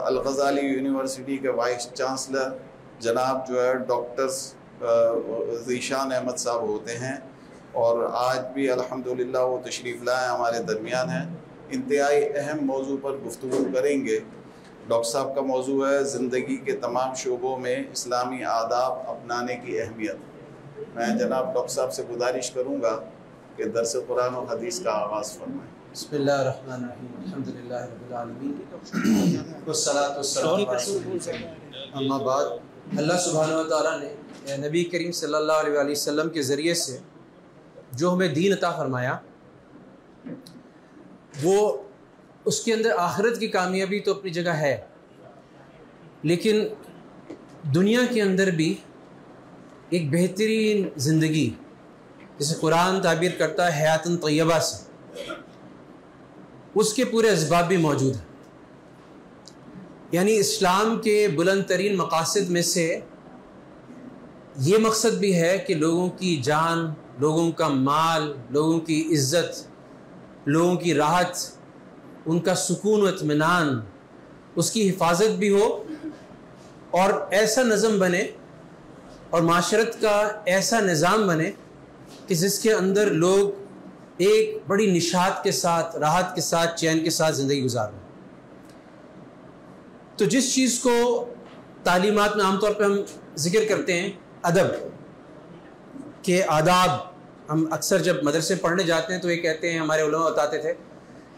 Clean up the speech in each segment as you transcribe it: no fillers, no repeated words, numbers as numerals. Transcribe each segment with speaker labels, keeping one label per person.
Speaker 1: الغزالی university کے vice chancellor جناب جو ہے ڈاکٹر ذیشان احمد صاحب ہوتے ہیں، اور آج بھی الحمدللہ وہ تشریف لائے ہمارے درمیان ہیں۔ انتہائی اہم موضوع پر گفتگو کریں گے۔ ڈاکٹر صاحب کا موضوع ہے زندگی کے تمام شعبوں میں اسلامی آداب اپنانے کی اہمیت۔ میں جناب ڈاکٹر صاحب سے گزارش کروں گا کہ درس قرآن و حدیث کا آغاز فرمائیں۔
Speaker 2: بسم اللہ الرحمن الرحیم، الحمدللہ رب العالمین والصلاۃ والسلام علی رسول اللہ، اما بعد۔ اللہ سبحانہ و تعالیٰ نے نبی کریم صلی اللہ علیہ وآلہ وسلم کے ذریعے سے جو ہمیں دین عطا فرمایا، وہ اس کے اندر آخرت کی کامیابی تو اپنی جگہ ہے، لیکن دنیا کے اندر بھی ایک بہترین زندگی، جسے قرآن تعبیر کرتا ہے حیاتن طیبہ سے، اس کے پورے اسباب بھی موجود ہیں۔ یعنی اسلام کے بلند ترین مقاصد میں سے یہ مقصد بھی ہے کہ لوگوں کی جان، لوگوں کا مال، لوگوں کی عزت، لوگوں کی راحت، ان کا سکون و اطمینان، اس کی حفاظت بھی ہو، اور ایسا نظم بنے اور معاشرت کا ایسا نظام بنے کہ جس کے اندر لوگ ایک بڑی نشاط کے ساتھ، راحت کے ساتھ، چین کے ساتھ زندگی گزاریں۔ تو جس چیز کو تعلیمات میں عام طور پہ ہم ذکر کرتے ہیں، ادب کے آداب، ہم اکثر جب مدرسے پڑھنے جاتے ہیں تو یہ کہتے ہیں، ہمارے علماء بتاتے تھے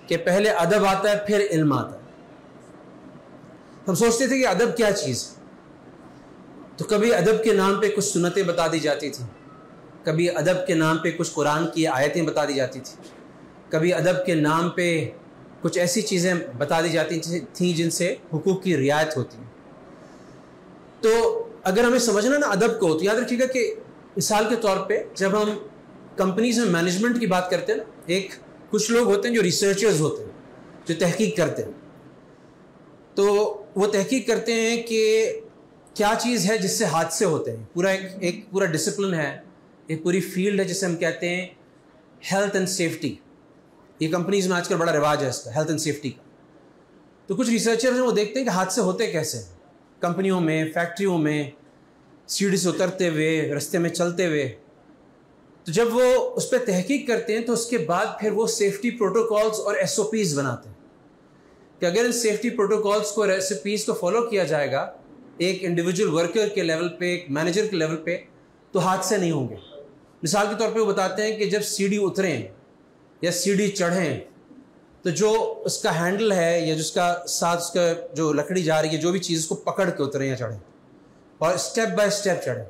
Speaker 2: کہ پہلے ادب آتا ہے پھر علم آتا ہے۔ ہم سوچتے تھے کہ ادب کیا چیز ہے، تو کبھی ادب کے نام پہ کچھ سنتیں بتا دی جاتی تھیں، کبھی ادب کے نام پہ کچھ قرآن کی آیتیں بتا دی جاتی تھیں، کبھی ادب کے نام پہ کچھ ایسی چیزیں بتا دی جاتی تھیں جن سے حقوق کی رعایت ہوتی ہے۔ تو اگر ہمیں سمجھنا نا ادب کو، تو یاد رکھیے گا کہ مثال کے طور پہ جب ہم کمپنیز میں مینجمنٹ کی بات کرتے ہیں نا، کچھ لوگ ہوتے ہیں جو ریسرچرز ہوتے ہیں، جو تحقیق کرتے ہیں، تو وہ تحقیق کرتے ہیں کہ کیا چیز ہے جس سے حادثے ہوتے ہیں۔ ایک پورا ڈسپلن ہے، ایک پوری فیلڈ ہے جسے ہم کہتے ہیں ہیلتھ اینڈ سیفٹی۔ یہ کمپنیز میں آج کل بڑا رواج ہے اس کا، ہیلتھ اینڈ سیفٹی کا۔ تو کچھ ریسرچرز ہیں، وہ دیکھتے ہیں کہ حادثے ہوتے کیسے ہیں کمپنیوں میں، فیکٹریوں میں، سیڑھی سے اترتے ہوئے، رستے میں چلتے ہوئے۔ تو جب وہ اس پہ تحقیق کرتے ہیں تو اس کے بعد پھر وہ سیفٹی پروٹوکالز اور ایس او پیز بناتے ہیں کہ اگر ان سیفٹی پروٹوکالز کو، ایس او پیز کو فالو کیا جائے گا ایک انڈیویجول ورکر کے لیول پہ، ایک مینیجر کے لیول پہ، تو حادثے نہیں ہوں گے۔ مثال کے طور پہ وہ بتاتے ہیں کہ جب سیڑھی اتریں یا سیڑھی چڑھیں تو جو اس کا ہینڈل ہے یا جس کا ساتھ اس کا جو لکڑی جا رہی ہے، جو بھی چیز، اس کو پکڑ کے اتریں یا چڑھیں، اور اسٹیپ بائی اسٹیپ چڑھیں۔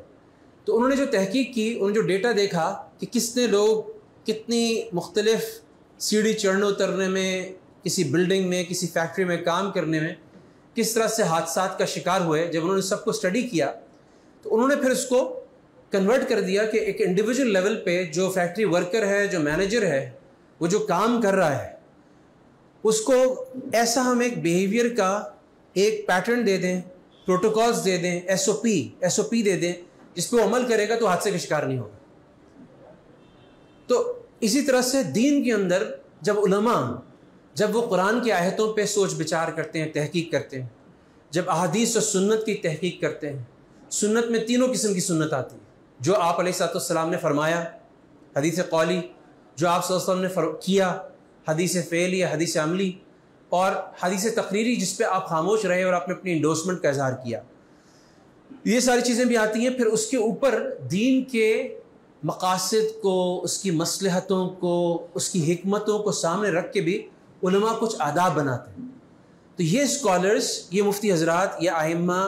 Speaker 2: تو انہوں نے جو تحقیق کی، انہوں نے جو ڈیٹا دیکھا کہ کتنے لوگ کتنی مختلف سیڑھی چڑھنے اترنے میں، کسی بلڈنگ میں، کسی فیکٹری میں کام کرنے میں کس طرح سے حادثات کا شکار ہوئے، جب انہوں نے سب کو اسٹڈی کیا تو انہوں نے پھر اس کو کنورٹ کر دیا کہ ایک انڈیویجول لیول پہ جو فیکٹری ورکر ہے، جو مینیجر ہے، وہ جو کام کر رہا ہے، اس کو ایسا ہم ایک بیہیویئر کا ایک پیٹرن دے دیں، پروٹوکالز دے دیں، ایس او پی دے دیں، جس پہ وہ عمل کرے گا تو حادثے کا شکار نہیں ہوگا۔ تو اسی طرح سے دین کے اندر جب علماء، جب وہ قرآن کی آیتوں پہ سوچ بچار کرتے ہیں، تحقیق کرتے ہیں، جب احادیث و سنت کی تحقیق کرتے ہیں، سنت میں تینوں قسم کی سنت آتی ہے، جو آپ علیہ الصلوۃ والسلام نے فرمایا، حدیث قولی، جو آپ صلی اللہ علیہ وسلم نے کیا، حدیث فعلی یا حدیث عملی، اور حدیث تقریری جس پہ آپ خاموش رہے اور آپ نے اپنی انڈورسمنٹ کا اظہار کیا۔ یہ ساری چیزیں بھی آتی ہیں۔ پھر اس کے اوپر دین کے مقاصد کو، اس کی مصلحتوں کو، اس کی حکمتوں کو سامنے رکھ کے بھی علماء کچھ آداب بناتے ہیں۔ تو یہ اسکالرز، یہ مفتی حضرات، یہ ائمہ،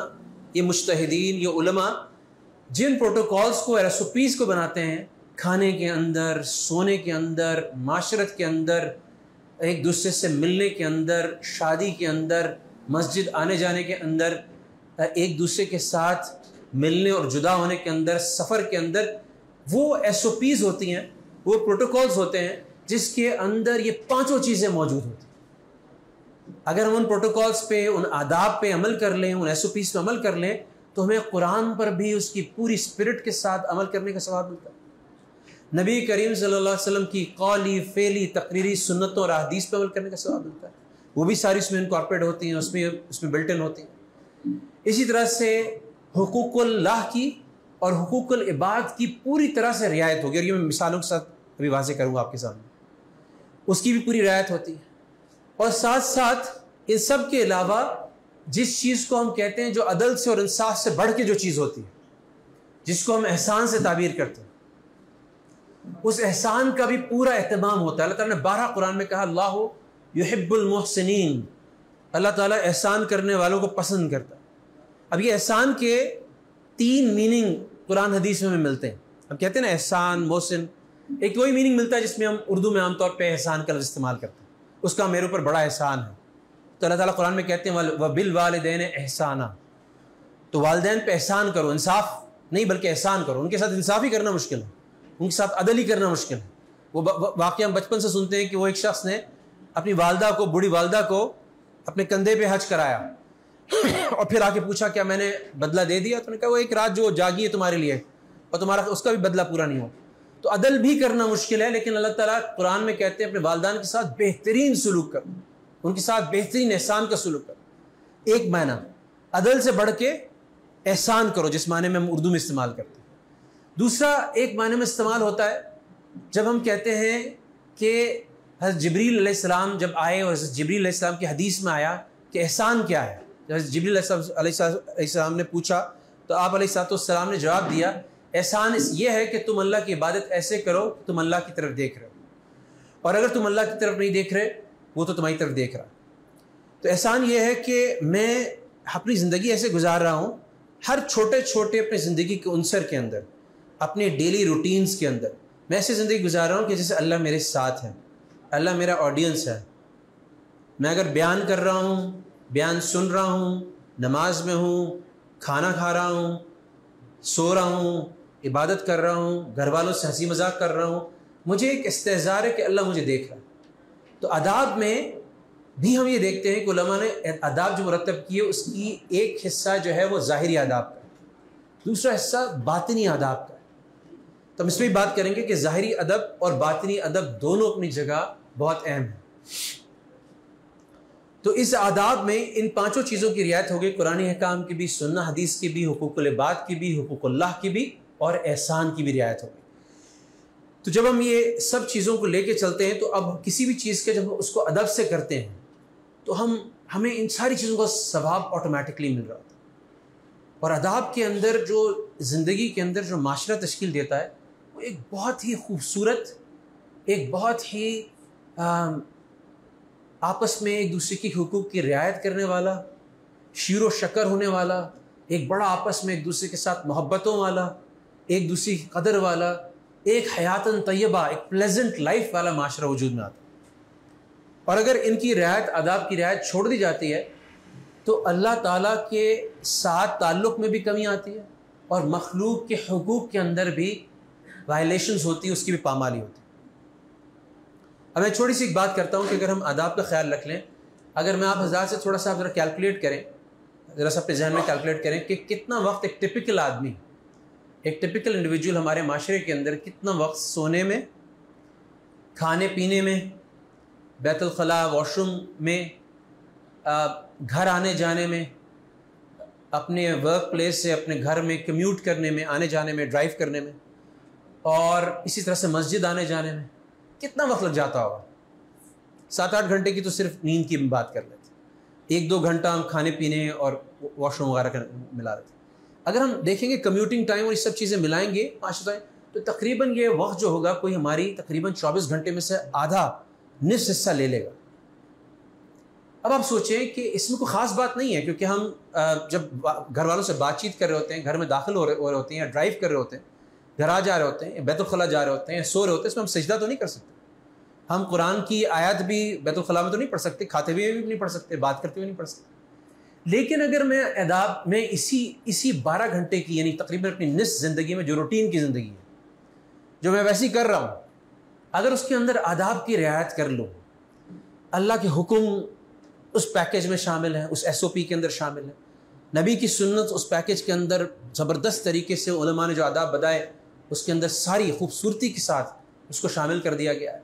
Speaker 2: یہ مجتہدین، یہ علماء جن پروٹوکالز کو، ایس او پیز کو بناتے ہیں، کھانے کے اندر، سونے کے اندر، معاشرت کے اندر، ایک دوسرے سے ملنے کے اندر، شادی کے اندر، مسجد آنے جانے کے اندر، ایک دوسرے کے ساتھ ملنے اور جدا ہونے کے اندر، سفر کے اندر، وہ ایس او پیز ہوتی ہیں، وہ پروٹوکالز ہوتے ہیں جس کے اندر یہ پانچوں چیزیں موجود ہوتی ہیں۔ اگر ہم ان پروٹوکالز پہ، ان آداب پہ عمل کر لیں، ان ایس او پیز پہ عمل کر لیں، تو ہمیں قرآن پر بھی اس کی پوری اسپرٹ کے ساتھ عمل کرنے کا ثواب ملتا ہے۔ نبی کریم صلی اللہ علیہ وسلم کی قولی، فعلی، تقریری سنتوں اور احادیث پہ عمل کرنے کا ثواب ملتا ہے۔ وہ بھی ساری اس میں انکارپوریٹ ہوتی ہیں، اس میں بلٹ ان ہوتی ہیں۔ اسی طرح سے حقوق اللہ کی اور حقوق العباد کی پوری طرح سے رعایت ہوگی، اور یہ میں مثالوں کے ساتھ ابھی واضح کروں گا آپ کے سامنے، اس کی بھی پوری رعایت ہوتی ہے۔ اور ساتھ ساتھ ان سب کے علاوہ جس چیز کو ہم کہتے ہیں جو عدل سے اور انصاف سے بڑھ کے جو چیز ہوتی ہے، جس کو ہم احسان سے تعبیر کرتے ہیں، اس احسان کا بھی پورا اہتمام ہوتا ہے۔ اللہ تعالیٰ نے 12 قرآن میں کہا اللہ یحب المحسنین، اللہ تعالیٰ احسان کرنے والوں کو پسند کرتا ہے۔ اب یہ احسان کے 3 میننگ قرآن حدیث میں ملتے ہیں۔ ہم کہتے ہیں نا احسان، محسن، ایک وہی میننگ ملتا ہے جس میں ہم اردو میں عام طور پہ احسان کا لفظ استعمال کرتے ہیں، اس کا میرے اوپر بڑا احسان ہے۔ تو اللہ تعالیٰ قرآن میں کہتے ہیں وَبِالْوَالِدَيْنِ احسانا، تو والدین پہ احسان کرو، انصاف نہیں بلکہ احسان کرو۔ ان کے ساتھ انصاف ہی کرنا مشکل ہے، ان کے ساتھ عدل ہی کرنا مشکل ہے۔ وہ واقعہ ہم بچپن سے سنتے ہیں کہ وہ ایک شخص نے اپنی والدہ کو، بوڑھی والدہ کو اپنے کندھے پہ حج کرایا اور پھر آ کے پوچھا کیا میں نے بدلہ دے دیا؟ تو نے کہا وہ ایک رات جو جاگی ہے تمہارے لیے اور تمہارا اس کا بھی بدلہ پورا نہیں ہو۔ تو عدل بھی کرنا مشکل ہے، لیکن اللہ تعالیٰ قرآن میں کہتے ہیں اپنے والدین کے ساتھ بہترین سلوک کرو، ان کے ساتھ بہترین احسان کا سلوک کرو۔ ایک معنی عدل سے بڑھ کے احسان کرو، جس معنی میں ہم اردو میں استعمال کرتے ہیں۔ دوسرا ایک معنی میں استعمال ہوتا ہے جب ہم کہتے ہیں کہ حضرت جبریل علیہ السلام جب آئے اور حضرت جبریل علیہ السلام کی حدیث میں آیا کہ احسان کیا ہے، جب حضرت جبریل علیہ السلام نے پوچھا تو آپ علیہ السلام نے جواب دیا احسان یہ ہے کہ تم اللہ کی عبادت ایسے کرو کہ تم اللہ کی طرف دیکھ رہے ہو، اور اگر تم اللہ کی طرف نہیں دیکھ رہے وہ تو تمہاری طرف دیکھ رہا۔ تو احسان یہ ہے کہ میں اپنی زندگی ایسے گزار رہا ہوں، ہر چھوٹے چھوٹے اپنی زندگی کے عنصر کے اندر، اپنے ڈیلی روٹینز کے اندر میں ایسے زندگی گزار رہا ہوں کہ جیسے اللہ میرے ساتھ ہے، اللہ میرا آڈینس ہے۔ میں اگر بیان کر رہا ہوں، بیان سن رہا ہوں، نماز میں ہوں، کھانا کھا رہا ہوں، سو رہا ہوں، عبادت کر رہا ہوں، گھر والوں سے ہنسی مذاق کر رہا ہوں، مجھے ایک استحضار ہے کہ اللہ مجھے دیکھ رہا ہے۔ تو آداب میں بھی ہم یہ دیکھتے ہیں کہ علماء نے آداب جو مرتب کیے اس کی ایک حصہ جو ہے وہ ظاہری آداب کا ہے، دوسرا حصہ باطنی آداب کا ہے۔ تو ہم اس میں بھی بات کریں گے کہ ظاہری ادب اور باطنی ادب دونوں اپنی جگہ بہت اہم ہیں۔ تو اس آداب میں ان 5 چیزوں کی رعایت ہوگی، قرآن احکام کی بھی، سنہ حدیث کی بھی، حقوق العباد کی بھی، حقوق اللہ کی بھی، اور احسان کی بھی رعایت ہوگی۔ تو جب ہم یہ سب چیزوں کو لے کے چلتے ہیں تو اب کسی بھی چیز کے جب اس کو ادب سے کرتے ہیں تو ہمیں ان ساری چیزوں کا ثواب آٹومیٹکلی مل رہا ہے۔ اور آداب کے اندر جو زندگی کے اندر جو معاشرہ تشکیل دیتا ہے وہ ایک بہت ہی خوبصورت، ایک بہت ہی آپس میں ایک دوسرے کی حقوق کی رعایت کرنے والا، شیر و شکر ہونے والا، ایک بڑا آپس میں ایک دوسرے کے ساتھ محبتوں والا، ایک دوسرے کی قدر والا، ایک حیاتاً طیبہ، ایک پلیزنٹ لائف والا معاشرہ وجود میں آتا ہے۔ اور اگر ان کی رعایت، آداب کی رعایت چھوڑ دی جاتی ہے تو اللہ تعالیٰ کے ساتھ تعلق میں بھی کمی آتی ہے اور مخلوق کے حقوق کے اندر بھی وائلیشنز ہوتی ہے، اس کی بھی پامالی ہوتی ہے۔ اب میں چھوٹی سی ایک بات کرتا ہوں کہ اگر ہم آداب کا خیال رکھ لیں، اگر میں آپ حضرات سے تھوڑا سا ذرا کیلکولیٹ کریں، ذرا سا اپنے ذہن میں کیلکولیٹ کریں کہ کتنا وقت ایک ٹپکل آدمی، ایک ٹپکل انڈیویجول ہمارے معاشرے کے اندر کتنا وقت سونے میں، کھانے پینے میں، بیت الخلاء، واش روم میں، گھر آنے جانے میں، اپنے ورک پلیس سے اپنے گھر میں کمیوٹ کرنے میں، آنے جانے میں، ڈرائیو کرنے میں، اور اسی طرح سے مسجد آنے جانے میں کتنا وقت لگ جاتا ہوگا؟ 7-8 گھنٹے کی تو صرف نیند کی بات کر لیتے، 1-2 گھنٹہ ہم کھانے پینے اور واش روم وغیرہ ملا رہے تھے۔ اگر ہم دیکھیں گے کمیوٹنگ ٹائم اور یہ سب چیزیں ملائیں گے تو تقریباً یہ وقت جو ہوگا کوئی ہماری تقریباً 24 گھنٹے میں سے آدھا، نصف حصہ لے لے گا۔ اب آپ سوچیں کہ اس میں کوئی خاص بات نہیں ہے، کیونکہ ہم جب گھر والوں سے بات چیت کر رہے ہوتے ہیں، گھر میں داخل ہو رہے ہوتے ہیں، یا ڈرائیو کر رہے ہوتے ہیں، گھر آ جا رہے ہوتے ہیں، بیت الخلاء جا رہے ہوتے ہیں، سو رہے ہوتے ہیں، اس میں ہم سجدہ تو نہیں کر سکتے، ہم قرآن کی آیات بھی بیت الخلاء میں تو نہیں پڑھ سکتے، کھاتے ہوئے بھی نہیں پڑھ سکتے، بات کرتے ہوئے نہیں پڑھ سکتے۔ لیکن اگر میں آداب میں اسی 12 گھنٹے کی، یعنی تقریباً اپنی نصف زندگی میں جو روٹین کی زندگی ہے جو میں ویسی کر رہا ہوں، اگر اس کے اندر آداب کی رعایت کر لوں، اللہ کے حکم اس پیکیج میں شامل ہیں، اس SOP کے اندر شامل ہیں، نبی کی سنت اس پیکیج کے اندر زبردست طریقے سے علماء نے جو آداب بتائے اس کے اندر ساری خوبصورتی کے ساتھ اس کو شامل کر دیا گیا ہے،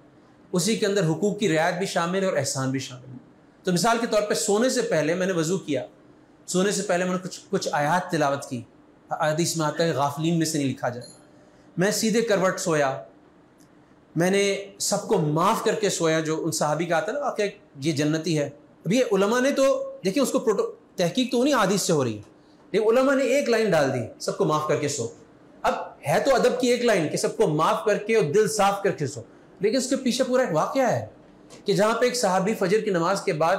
Speaker 2: اسی کے اندر حقوق کی رعایت بھی شامل ہے اور احسان بھی شامل ہے۔ تو مثال کے طور پہ سونے سے پہلے میں نے وضو کیا، سونے سے پہلے میں نے کچھ آیات تلاوت کی، حدیث میں آتا ہے غافلین میں سے نہیں لکھا جائے، میں سیدھے کروٹ سویا، میں نے سب کو معاف کر کے سویا، جو ان صحابی کا آتا ہے نا واقعہ یہ جنتی ہے. اب یہ علماء نے تو دیکھیں اس کو تحقیق تو نہیں حدیث سے ہو رہی ہے، لیکن علماء نے ایک لائن ڈال دی، سب کو معاف کر کے سو. اب ہے تو ادب کی ایک لائن کہ سب کو معاف کر کے اور دل صاف کر کے سو، لیکن اس کے پیچھے پورا ایک واقعہ ہے کہ جہاں پہ ایک صحابی فجر کی نماز کے بعد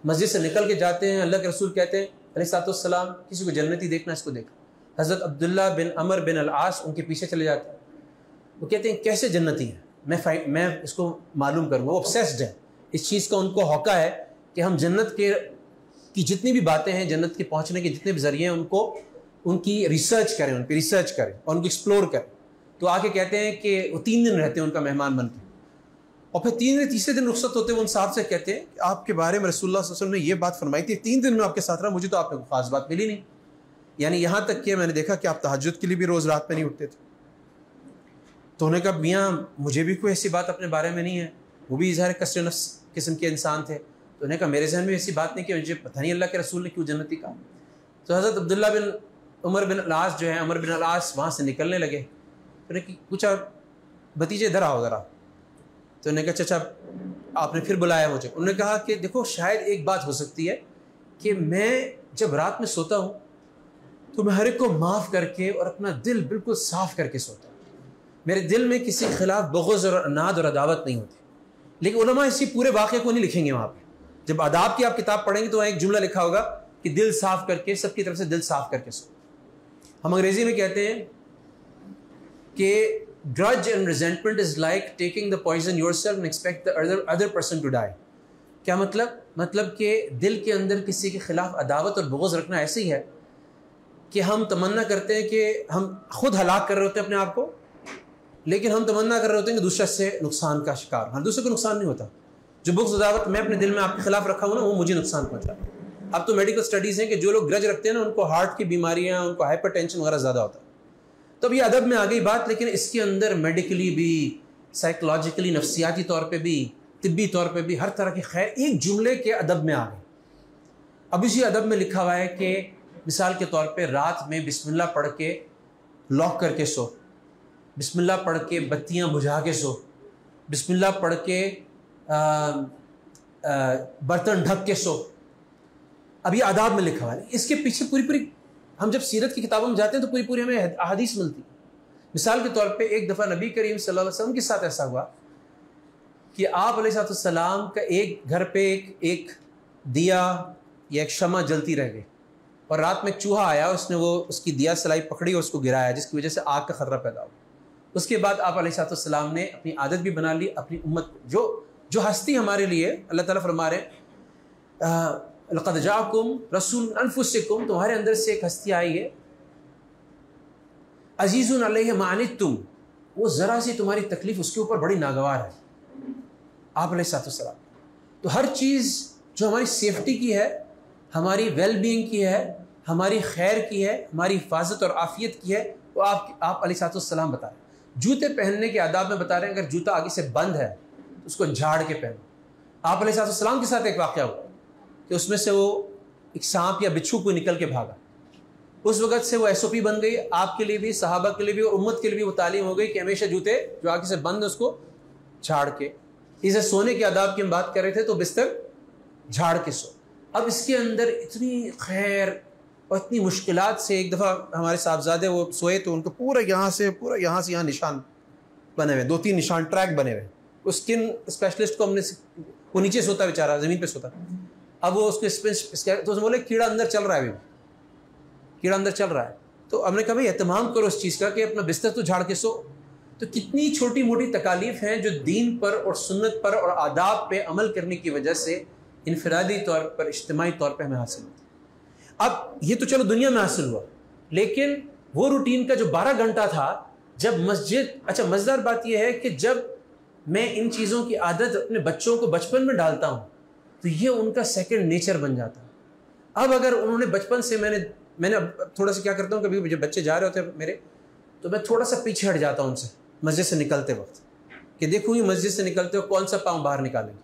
Speaker 2: مسجد سے نکل کے جاتے ہیں، اللہ کے رسول کہتے ہیں علیہ الصلوۃ والسلام کسی کو جنتی دیکھنا اس کو دیکھا. حضرت عبداللہ بن عمر بن العاص ان کے پیچھے چلے جاتے ہیں، وہ کہتے ہیں کیسے جنتی ہے، میں اس کو معلوم کروں گا. وہ obsessed ہے اس چیز کا، ان کو ہوکہ ہے کہ ہم جنت کی جتنی بھی باتیں ہیں، جنت کے پہنچنے کے جتنے بھی ذریعے ہیں، ان کی ریسرچ کریں، ان پہ ریسرچ کریں اور ان کو ایکسپلور کریں. تو آ کے کہتے ہیں کہ وہ 3 دن رہتے ہیں ان کا مہمان بن کے، اور پھر تیسرے دن رخصت ہوتے ہیں. وہ ان صاحب سے کہتے ہیں کہ آپ کے بارے میں رسول اللہ صلی اللہ علیہ وسلم نے یہ بات فرمائی تھی، 3 دن میں آپ کے ساتھ رہا، مجھے تو آپ نے کوئی خاص بات ملی نہیں. یعنی یہاں تک کہ میں نے دیکھا کہ آپ تہجد کے لیے بھی روز رات میں نہیں اٹھتے تھے. تو انہوں نے کہا میاں مجھے بھی کوئی ایسی بات اپنے بارے میں نہیں ہے، وہ بھی ظاہر کثر نفس قسم کے انسان تھے. تو انہوں نے کہا میرے ذہن میں ایسی بات نہیں کہ مجھے پتہ نہیں اللہ کے رسول نے کیوں جنتی کہا. تو حضرت عبداللہ بن عمر بن العاص جو ہیں، عمر بن العاص وہاں سے نکلنے لگے. تو انہوں نے پوچھا بھتیجے ادھر آؤ ذرا. تو انہوں نے کہا چچا آپ نے پھر بلایا مجھے. انہوں نے کہا کہ دیکھو شاید ایک بات ہو سکتی ہے کہ میں جب رات میں سوتا ہوں تو میں ہر ایک کو معاف کر کے اور اپنا دل بالکل صاف کر کے سوتا ہوں، میرے دل میں کسی کے خلاف بغض اور عناد اور عداوت نہیں ہوتی. لیکن علماء اسی پورے واقعے کو نہیں لکھیں گے وہاں پہ. جب آداب کی آپ کتاب پڑھیں گے تو وہاں ایک جملہ لکھا ہوگا کہ دل صاف کر کے، سب کی طرف سے دل صاف کر کے سو. ہم انگریزی میں کہتے ہیں کہ grudge and resentment is like taking the poison yourself and expect the other person to die. کیا مطلب کہ دل کے اندر کسی کے خلاف عداوت اور بغض رکھنا ایسے ہی ہے کہ ہم تمنا کرتے ہیں کہ ہم خود ہلاک کر رہے ہوتے ہیں اپنے آپ کو، لیکن ہم تمنا کر رہے ہوتے ہیں کہ دوسرے سے نقصان کا شکار. ہاں دوسرے کو نقصان نہیں ہوتا. جو بغض عداوت میں اپنے دل میں آپ کے خلاف رکھا ہوں نا، وہ مجھے نقصان پہنچا. اب تو میڈیکل سٹڈیز ہیں کہ جو لوگ گرج رکھتے ہیں نا ان کو ہارٹ کی بیماریاں، ان کو ہائپر ٹینشن وغیرہ زیادہ ہوتا ہے. تو اب یہ ادب میں آ گئی بات، لیکن اس کے اندر میڈیکلی بھی، سائیکولوجیکلی، نفسیاتی طور پہ بھی، طبی طور پہ بھی ہر طرح کی خیر ایک جملے کے ادب میں آ گئی. اب اسی ادب میں لکھا ہوا ہے کہ مثال کے طور پہ رات میں بسم اللہ پڑھ کے لاک کر کے سو، بسم اللہ پڑھ کے بتیاں بجھا کے سو، بسم اللہ پڑھ کے برتن ڈھک کے سو. اب یہ آداب میں لکھا ہوا ہے. اس کے پیچھے پوری ہم جب سیرت کی کتابوں میں جاتے ہیں تو پوری ہمیں احادیث ملتی. مثال کے طور پہ ایک دفعہ نبی کریم صلی اللہ علیہ وسلم کے ساتھ ایسا ہوا کہ آپ علیہ السلام کا ایک گھر پہ ایک دیا یا ایک شمع جلتی رہ گئی، اور رات میں ایک چوہا آیا، اس کی دیا سلائی پکڑی اور اس کو گرایا، جس کی وجہ سے آگ کا خطرہ پیدا ہوا. اس کے بعد آپ علیہ السلام نے اپنی عادت بھی بنا لی اپنی امت، جو ہستی ہمارے لیے اللہ تعالیٰ فرما رہے ہیں لقد جاءکم رسول انفسکم، تمہارے اندر سے ایک ہستی آئی ہے، عزیز علیہ ما عنتم، وہ ذرا سی تمہاری تکلیف اس کے اوپر بڑی ناگوار ہے. آپ علیہ السلام تو ہر چیز جو ہماری سیفٹی کی ہے، ہماری ویل بینگ کی ہے، ہماری خیر کی ہے، ہماری حفاظت اور عافیت کی ہے، وہ آپ علیہ السلام بتا رہے ہیں. جوتے پہننے کے آداب میں بتا رہے ہیں اگر جوتا آگے سے بند ہے تو اس کو جھاڑ کے پہنو. آپ علیہ السلام کے ساتھ ایک واقعہ ہوا کہ اس میں سے وہ ایک سانپ یا بچھو کو نکل کے بھاگا. اس وقت سے وہ SOP بن گئی آپ کے لیے بھی، صحابہ کے لیے بھی اور امت کے لیے بھی. وہ تعلیم ہو گئی کہ ہمیشہ جوتے جو آگے سے بند اس کو جھاڑ کے. اسے سونے کے آداب کی ہم بات کر رہے تھے تو بستر جھاڑ کے سو. اب اس کے اندر اتنی خیر اور اتنی مشکلات سے ایک دفعہ ہمارے صاحبزادے وہ سوئے تو ان کو پورا یہاں سے یہاں نشان بنے ہوئے، 2-3 نشان ٹریک بنے ہوئے. اس اسکن اسپیشلسٹ کو ہم نے، وہ نیچے سوتا بیچارہ، زمین پہ سوتا. اب وہ اس کو تو بولے کیڑا اندر چل رہا ہے، کیڑا اندر چل رہا ہے. تو ہم نے کہا بھائی اہتمام کرو اس چیز کا کہ اپنا بستر تو جھاڑ کے سو. تو کتنی چھوٹی موٹی تکالیف ہیں جو دین پر اور سنت پر اور آداب پہ عمل کرنے کی وجہ سے انفرادی طور پر، اجتماعی طور پہ ہمیں حاصل ہوتی. اب یہ تو چلو دنیا میں حاصل ہوا، لیکن وہ روٹین کا جو 12 گھنٹہ تھا جب اچھا مزیدار بات یہ ہے کہ جب میں ان چیزوں کی عادت اپنے بچوں کو بچپن میں ڈالتا ہوں تو یہ ان کا سیکنڈ نیچر بن جاتا ہے. اب اگر انہوں نے بچپن سے میں نے تھوڑا سا کیا کرتا ہوں، کبھی جب بچے جا رہے ہوتے ہیں میرے تو میں تھوڑا سا پیچھے ہٹ جاتا ہوں ان سے مسجد سے نکلتے وقت کہ دیکھوں یہ مسجد سے نکلتے ہو کون سا پاؤں باہر نکالیں گے.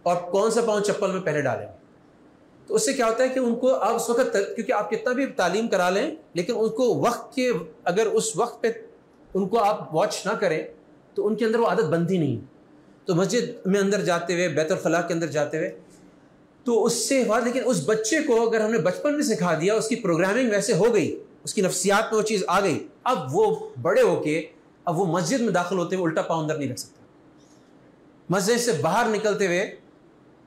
Speaker 2: اور کون سا پاؤں چپل میں پہلے ڈالیں گے. تو اس سے کیا ہوتا ہے کہ ان کو اب اس وقت کیونکہ آپ کتنا بھی تعلیم کرا لیں لیکن ان کو وقت کے اگر اس وقت پہ ان کو آپ واچ نہ کریں تو ان کے اندر وہ عادت بنتی نہیں. تو مسجد میں اندر جاتے ہوئے بیت الخلاء کے اندر جاتے ہوئے تو اس سے بعد لیکن اس بچے کو اگر ہم نے بچپن میں سکھا دیا, اس کی پروگرامنگ ویسے ہو گئی, اس کی نفسیات میں وہ چیز آ گئی, اب وہ بڑے ہو کے اب وہ مسجد میں داخل ہوتے ہوئے الٹا پاؤں اندر نہیں رکھ سکتا. مسجد سے باہر نکلتے ہوئے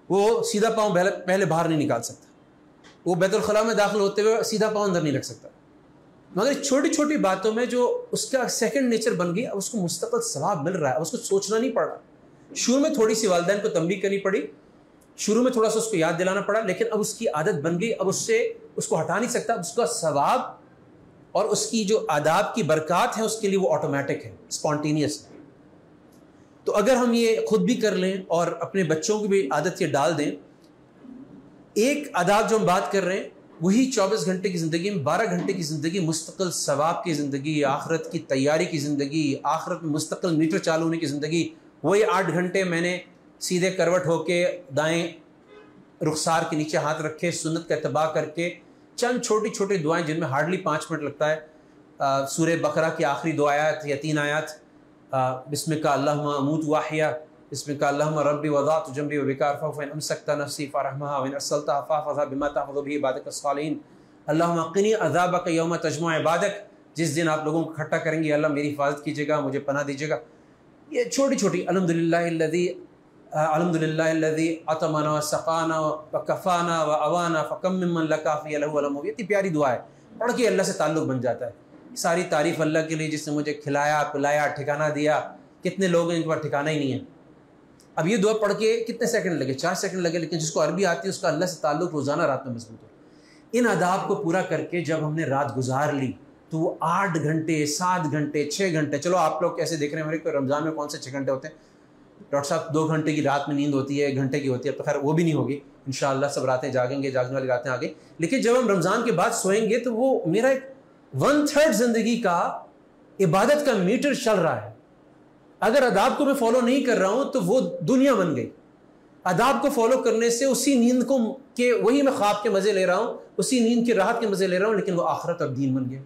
Speaker 2: وہ سیدھا پاؤں پہلے باہر نہیں نکال سکتا. وہ بیت الخلاء میں داخل ہوتے ہوئے سیدھا پاؤں اندر نہیں رکھ سکتا. مگر چھوٹی چھوٹی باتوں میں جو اس کا سیکنڈ نیچر بن گئی, اب اس کو مستقل ثواب مل رہا ہے, اب اس کو سوچنا نہیں پڑ رہا. شروع میں تھوڑی سی والدین کو تنبیہ کرنی پڑی, شروع میں تھوڑا سا اس کو یاد دلانا پڑا, لیکن اب اس کی عادت بن گئی, اب اس کو ہٹا نہیں سکتا. اب اس کا ثواب اور اس کی جو آداب کی برکات ہیں اس کے لیے وہ آٹومیٹک ہے, اسپونٹینیس ہے. تو اگر ہم یہ خود بھی کر لیں اور اپنے بچوں کی بھی عادت یہ ڈال دیں, ایک آداب جو ہم بات کر رہے ہیں وہی 24 گھنٹے کی زندگی میں 12 گھنٹے کی زندگی مستقل ثواب کی زندگی, آخرت کی تیاری کی زندگی, آخرت میں مستقل میٹر چالو ہونے کی زندگی. وہی 8 گھنٹے میں نے سیدھے کروٹ ہو کے دائیں رخسار کے نیچے ہاتھ رکھے, سنت کا اتباع کر کے چند چھوٹی چھوٹی دعائیں جن میں ہارڈلی 5 منٹ لگتا ہے. سورہ بقرہ کی آخری 2 آیات یا 3 آیات, بسمک اللہم اموت واحیا, بسمک اللہم ربی وضعت جنبی وبکار فإن امسکت نفسی فرحمها وإن ارسلتها فاحفظها بما تحفظ به عبادك الصالحین. اللہم قنی عذابک یوم تجمع عبادک, جس دن آپ لوگوں کو اکٹھا کریں گے اللہ میری حفاظت کیجیے گا, مجھے پناہ دیجیے گا. یہ چھوٹی چھوٹی الحمدللہ الذی اطعمنا وسقانا وکفانا واوانا فکم ممن لکافی لہ علم. یہ پیاری دعا ہے, پڑھ کے اللہ سے تعلق بن جاتا ہے. ساری تعریف اللہ کے لیے جس نے مجھے کھلایا پلایا ٹھکانہ دیا. کتنے لوگ ہیں ان کے پاس ٹھکانہ ہی نہیں ہے. اب یہ دعا پڑھ کے کتنے سیکنڈ لگے, 4 سیکنڈ لگے, لیکن جس کو عربی آتی ہے اس کا اللہ سے تعلق روزانہ رات میں مضبوط ہو. ان آداب کو پورا کر کے جب ہم نے رات گزار لی تو وہ 8 گھنٹے 7 گھنٹے 6 گھنٹے, چلو آپ لوگ کیسے دیکھ رہے ہیں, ہمارے کوئی رمضان میں کون سے 6 گھنٹے ہوتے ہیں, ڈاکٹر صاحب 2 گھنٹے کی رات میں نیند ہوتی ہے, 1 گھنٹے کی ہوتی ہے, تو خیر وہ بھی نہیں ہوگی انشاءاللہ, سب راتیں جاگیں گے, جاگنے والی راتیں آ گئی. لیکن جب ہم رمضان کے بعد سوئیں گے تو وہ میرا ایک 1/3 زندگی کا عبادت کا میٹر چل رہا ہے. اگر آداب کو میں فالو نہیں کر رہا ہوں تو وہ دنیا بن گئی. آداب کو فالو کرنے سے اسی نیند کو کہ وہی میں خواب کے مزے لے رہا ہوں, اسی نیند کی راحت کے مزے لے رہا ہوں, لیکن وہ آخرت اور دین بن گیا.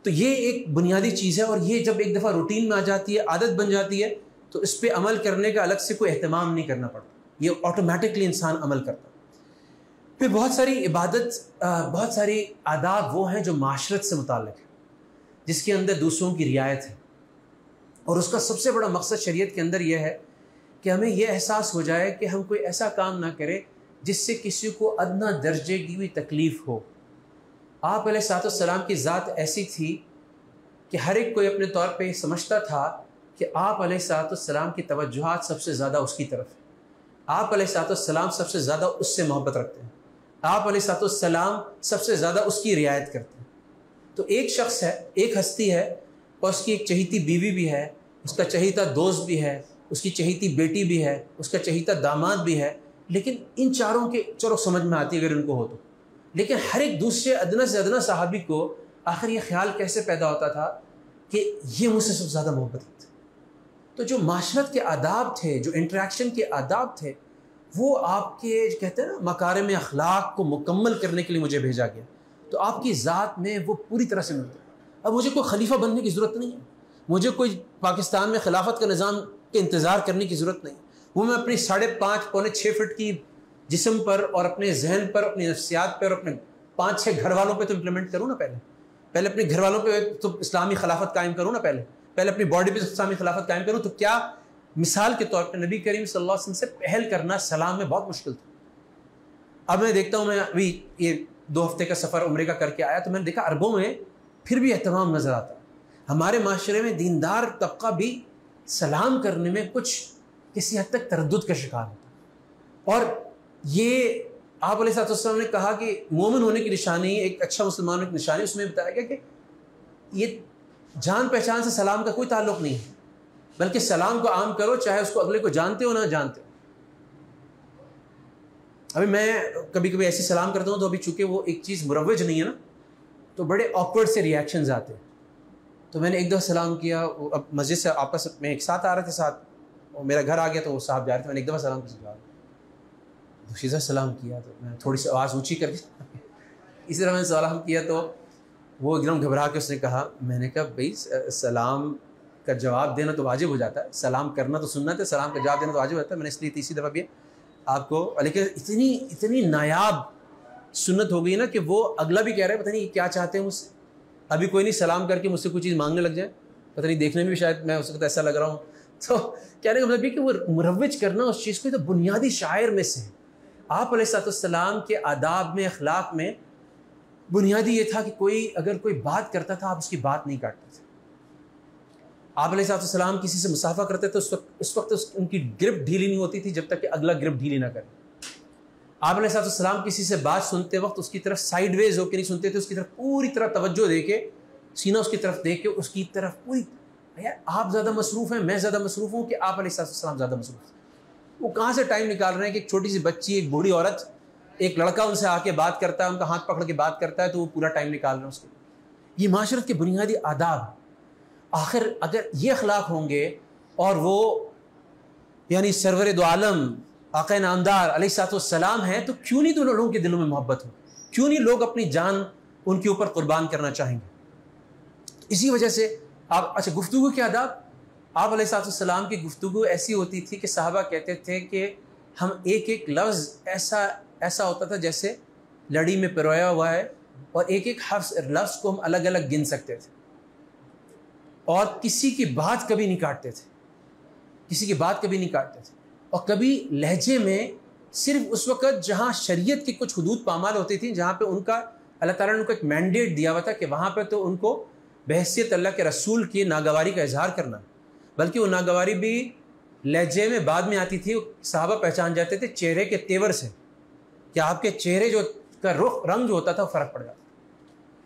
Speaker 2: تو یہ ایک بنیادی چیز ہے, اور یہ جب ایک دفعہ روٹین میں آ جاتی ہے, عادت بن جاتی ہے, تو اس پہ عمل کرنے کا الگ سے کوئی اہتمام نہیں کرنا پڑتا, یہ آٹومیٹکلی انسان عمل کرتا. پھر بہت ساری عبادت بہت ساری آداب وہ ہیں جو معاشرت سے متعلق ہیں, جس کے اندر دوسروں کی رعایت ہے. اور اس کا سب سے بڑا مقصد شریعت کے اندر یہ ہے کہ ہمیں یہ احساس ہو جائے کہ ہم کوئی ایسا کام نہ کریں جس سے کسی کو ادنا درجے کی بھی تکلیف ہو. آپ علیہ السلام کی ذات ایسی تھی کہ ہر ایک کوئی اپنے طور پہ سمجھتا تھا کہ آپ علیہ السلام کی توجہات سب سے زیادہ اس کی طرف ہیں. آپ علیہ السلام سب سے زیادہ اس سے محبت رکھتے ہیں. آپ علیہ السلام سب سے زیادہ اس کی رعایت کرتے ہیں. تو ایک شخص ہے, ایک ہستی ہے, اور اس کی ایک چہیتی بیوی بھی ہے, اس کا چہیتا دوست بھی ہے, اس کی چہیتی بیٹی بھی ہے, اس کا چہیتا داماد بھی ہے. لیکن ان چاروں کے چلو سمجھ میں آتی اگر ان کو ہو تو, لیکن ہر ایک دوسرے ادنا سے ادنا صحابی کو آخر یہ خیال کیسے پیدا ہوتا تھا کہ یہ مجھ سے سب سے زیادہ محبت کرتے. تو جو معاشرت کے آداب تھے, جو انٹریکشن کے آداب تھے, وہ آپ کے کہتے ہیں نا مکارم اخلاق کو مکمل کرنے کے لیے مجھے بھیجا گیا. تو آپ کی ذات میں وہ پوری طرح سے ملتا ہے. اب مجھے کوئی خلیفہ بننے کی ضرورت نہیں ہے, مجھے کوئی پاکستان میں خلافت کا نظام کے انتظار کرنے کی ضرورت نہیں. وہ میں اپنی 5.5 پونے 6 فٹ کی جسم پر اور اپنے ذہن پر, اپنی نفسیات پر, اپنے 5-6 گھر والوں پہ تو امپلیمنٹ کروں نا. پہلے اپنے گھر والوں پہ تو اسلامی خلافت قائم کروں نا, پہلے اپنی باڈی پہ اسلامی خلافت قائم کروں. تو کیا مثال کے طور پہ نبی کریم صلی اللہ علیہ وسلم سے پہل کرنا سلام میں بہت مشکل تھا. اب میں دیکھتا ہوں, میں ابھی یہ 2 ہفتے کا سفر عمرے کا کر کے آیا, تو میں نے دیکھا عربوں میں پھر بھی اہتمام نظر آتا. ہمارے معاشرے میں دیندار طبقہ بھی سلام کرنے میں کچھ کسی حد تک تردد کا شکار ہوتا. اور یہ آپ علیہ السلام نے کہا کہ مومن ہونے کی نشانی, ایک اچھا مسلمان ہونے کی نشانی, اس میں بتایا گیا کہ یہ جان پہچان سے سلام کا کوئی تعلق نہیں ہے, بلکہ سلام کو عام کرو چاہے اس کو اگلے کو جانتے ہو نہ جانتے ہو. ابھی میں کبھی کبھی ایسی سلام کرتا ہوں تو ابھی چونکہ وہ ایک چیز مروج نہیں ہے نا, تو بڑے آکورڈ سے ریئیکشنز آتے ہیں. تو میں نے ایک دو سلام کیا, اب مسجد سے آپس میں ایک ساتھ آ رہے تھے ساتھ, میرا گھر آ گیا تو وہ صاحب جا رہے تھے, میں نے ایک دفعہ سلام کیا, دوشیزہ سلام کیا تو میں تھوڑی سی آواز اونچی کر کے اسی طرح میں نے سلام کیا تو وہ ایک دم گھبرا کے اس نے کہا, میں نے کہا بھائی سلام کا جواب دینا تو واجب ہو جاتا ہے, سلام کرنا تو سنت ہے, سلام کا جواب دینا تو واجب ہو جاتا ہے. میں نے اس لیے تیسری دفعہ بھی آپ کو, لیکن اتنی نایاب سنت ہو گئی نا کہ وہ اگلا بھی کہہ رہا ہے پتہ نہیں یہ کیا چاہتے ہیں مجھ سے, ابھی کوئی نہیں سلام کر کے مجھ سے کوئی چیز مانگنے لگ جائے, پتہ نہیں دیکھنے میں بھی شاید میں اس وقت ایسا لگ رہا ہوں. تو کہنے کا مطلب یہ کہ وہ مروج کرنا اس چیز کو تو بنیادی شاعر میں سے ہے. آپ علیہ السلام کے آداب میں, اخلاق میں بنیادی یہ تھا کہ اگر کوئی بات کرتا تھا آپ اس کی بات نہیں کاٹتے تھے. آپ علیہ السلام کسی سے مصافحہ کرتے تھے اس وقت ان کی گرپ ڈھیلی نہیں ہوتی تھی جب تک کہ اگلا گرپ ڈھیلی نہ کرے. آپ علیہ السلام کسی سے بات سنتے وقت اس کی طرف سائیڈ ویز ہو کے نہیں سنتے تھے, اس کی طرف پوری طرح توجہ دے کے, سینہ اس کی طرف دے کے اس کی طرف پوری, آپ زیادہ مصروف ہیں, میں زیادہ مصروف ہوں کہ آپ علیہ السلام زیادہ مصروف ہیں. وہ کہاں سے ٹائم نکال رہے ہیں کہ ایک چھوٹی سی بچی, ایک بوڑھی عورت, ایک لڑکا ان سے آ کے بات کرتا ہے, ان کا ہاتھ پکڑ کے بات کرتا ہے تو وہ پورا ٹائم نکال رہے ہیں اس کے. یہ معاشرت کے بنیادی آداب. آخر اگر یہ اخلاق ہوں گے اور وہ یعنی سرور دو عالم آقا نامدار علیہ السلام ہیں تو کیوں نہیں تو لوگوں کے دلوں میں محبت ہو, کیوں نہیں لوگ اپنی جان ان کے اوپر قربان کرنا چاہیں گے. اسی وجہ سے آپ اچھا گفتگو کے آداب, آپ علیہ السلام کی گفتگو ایسی ہوتی تھی کہ صحابہ کہتے تھے کہ ہم ایک ایک لفظ ایسا ہوتا تھا جیسے لڑی میں پرویا ہوا ہے, اور ایک ایک لفظ کو ہم الگ الگ گن سکتے تھے, اور کسی کی بات کبھی نہیں کاٹتے تھے, کسی کی بات کبھی نہیں کاٹتے تھے. اور کبھی لہجے میں صرف اس وقت جہاں شریعت کی کچھ حدود پامال ہوتی تھیں, جہاں پہ ان کا اللہ تعالیٰ نے ان کو ایک مینڈیٹ دیا ہوا تھا کہ وہاں پہ تو ان کو بحیثیت اللہ کے رسول کی ناگواری کا اظہار کرنا, بلکہ وہ ناگواری بھی لہجے میں بعد میں آتی تھی. صحابہ پہچان جاتے تھے چہرے کے تیور سے کہ آپ کے چہرے کا رنگ جو ہوتا تھا وہ فرق پڑ جاتا.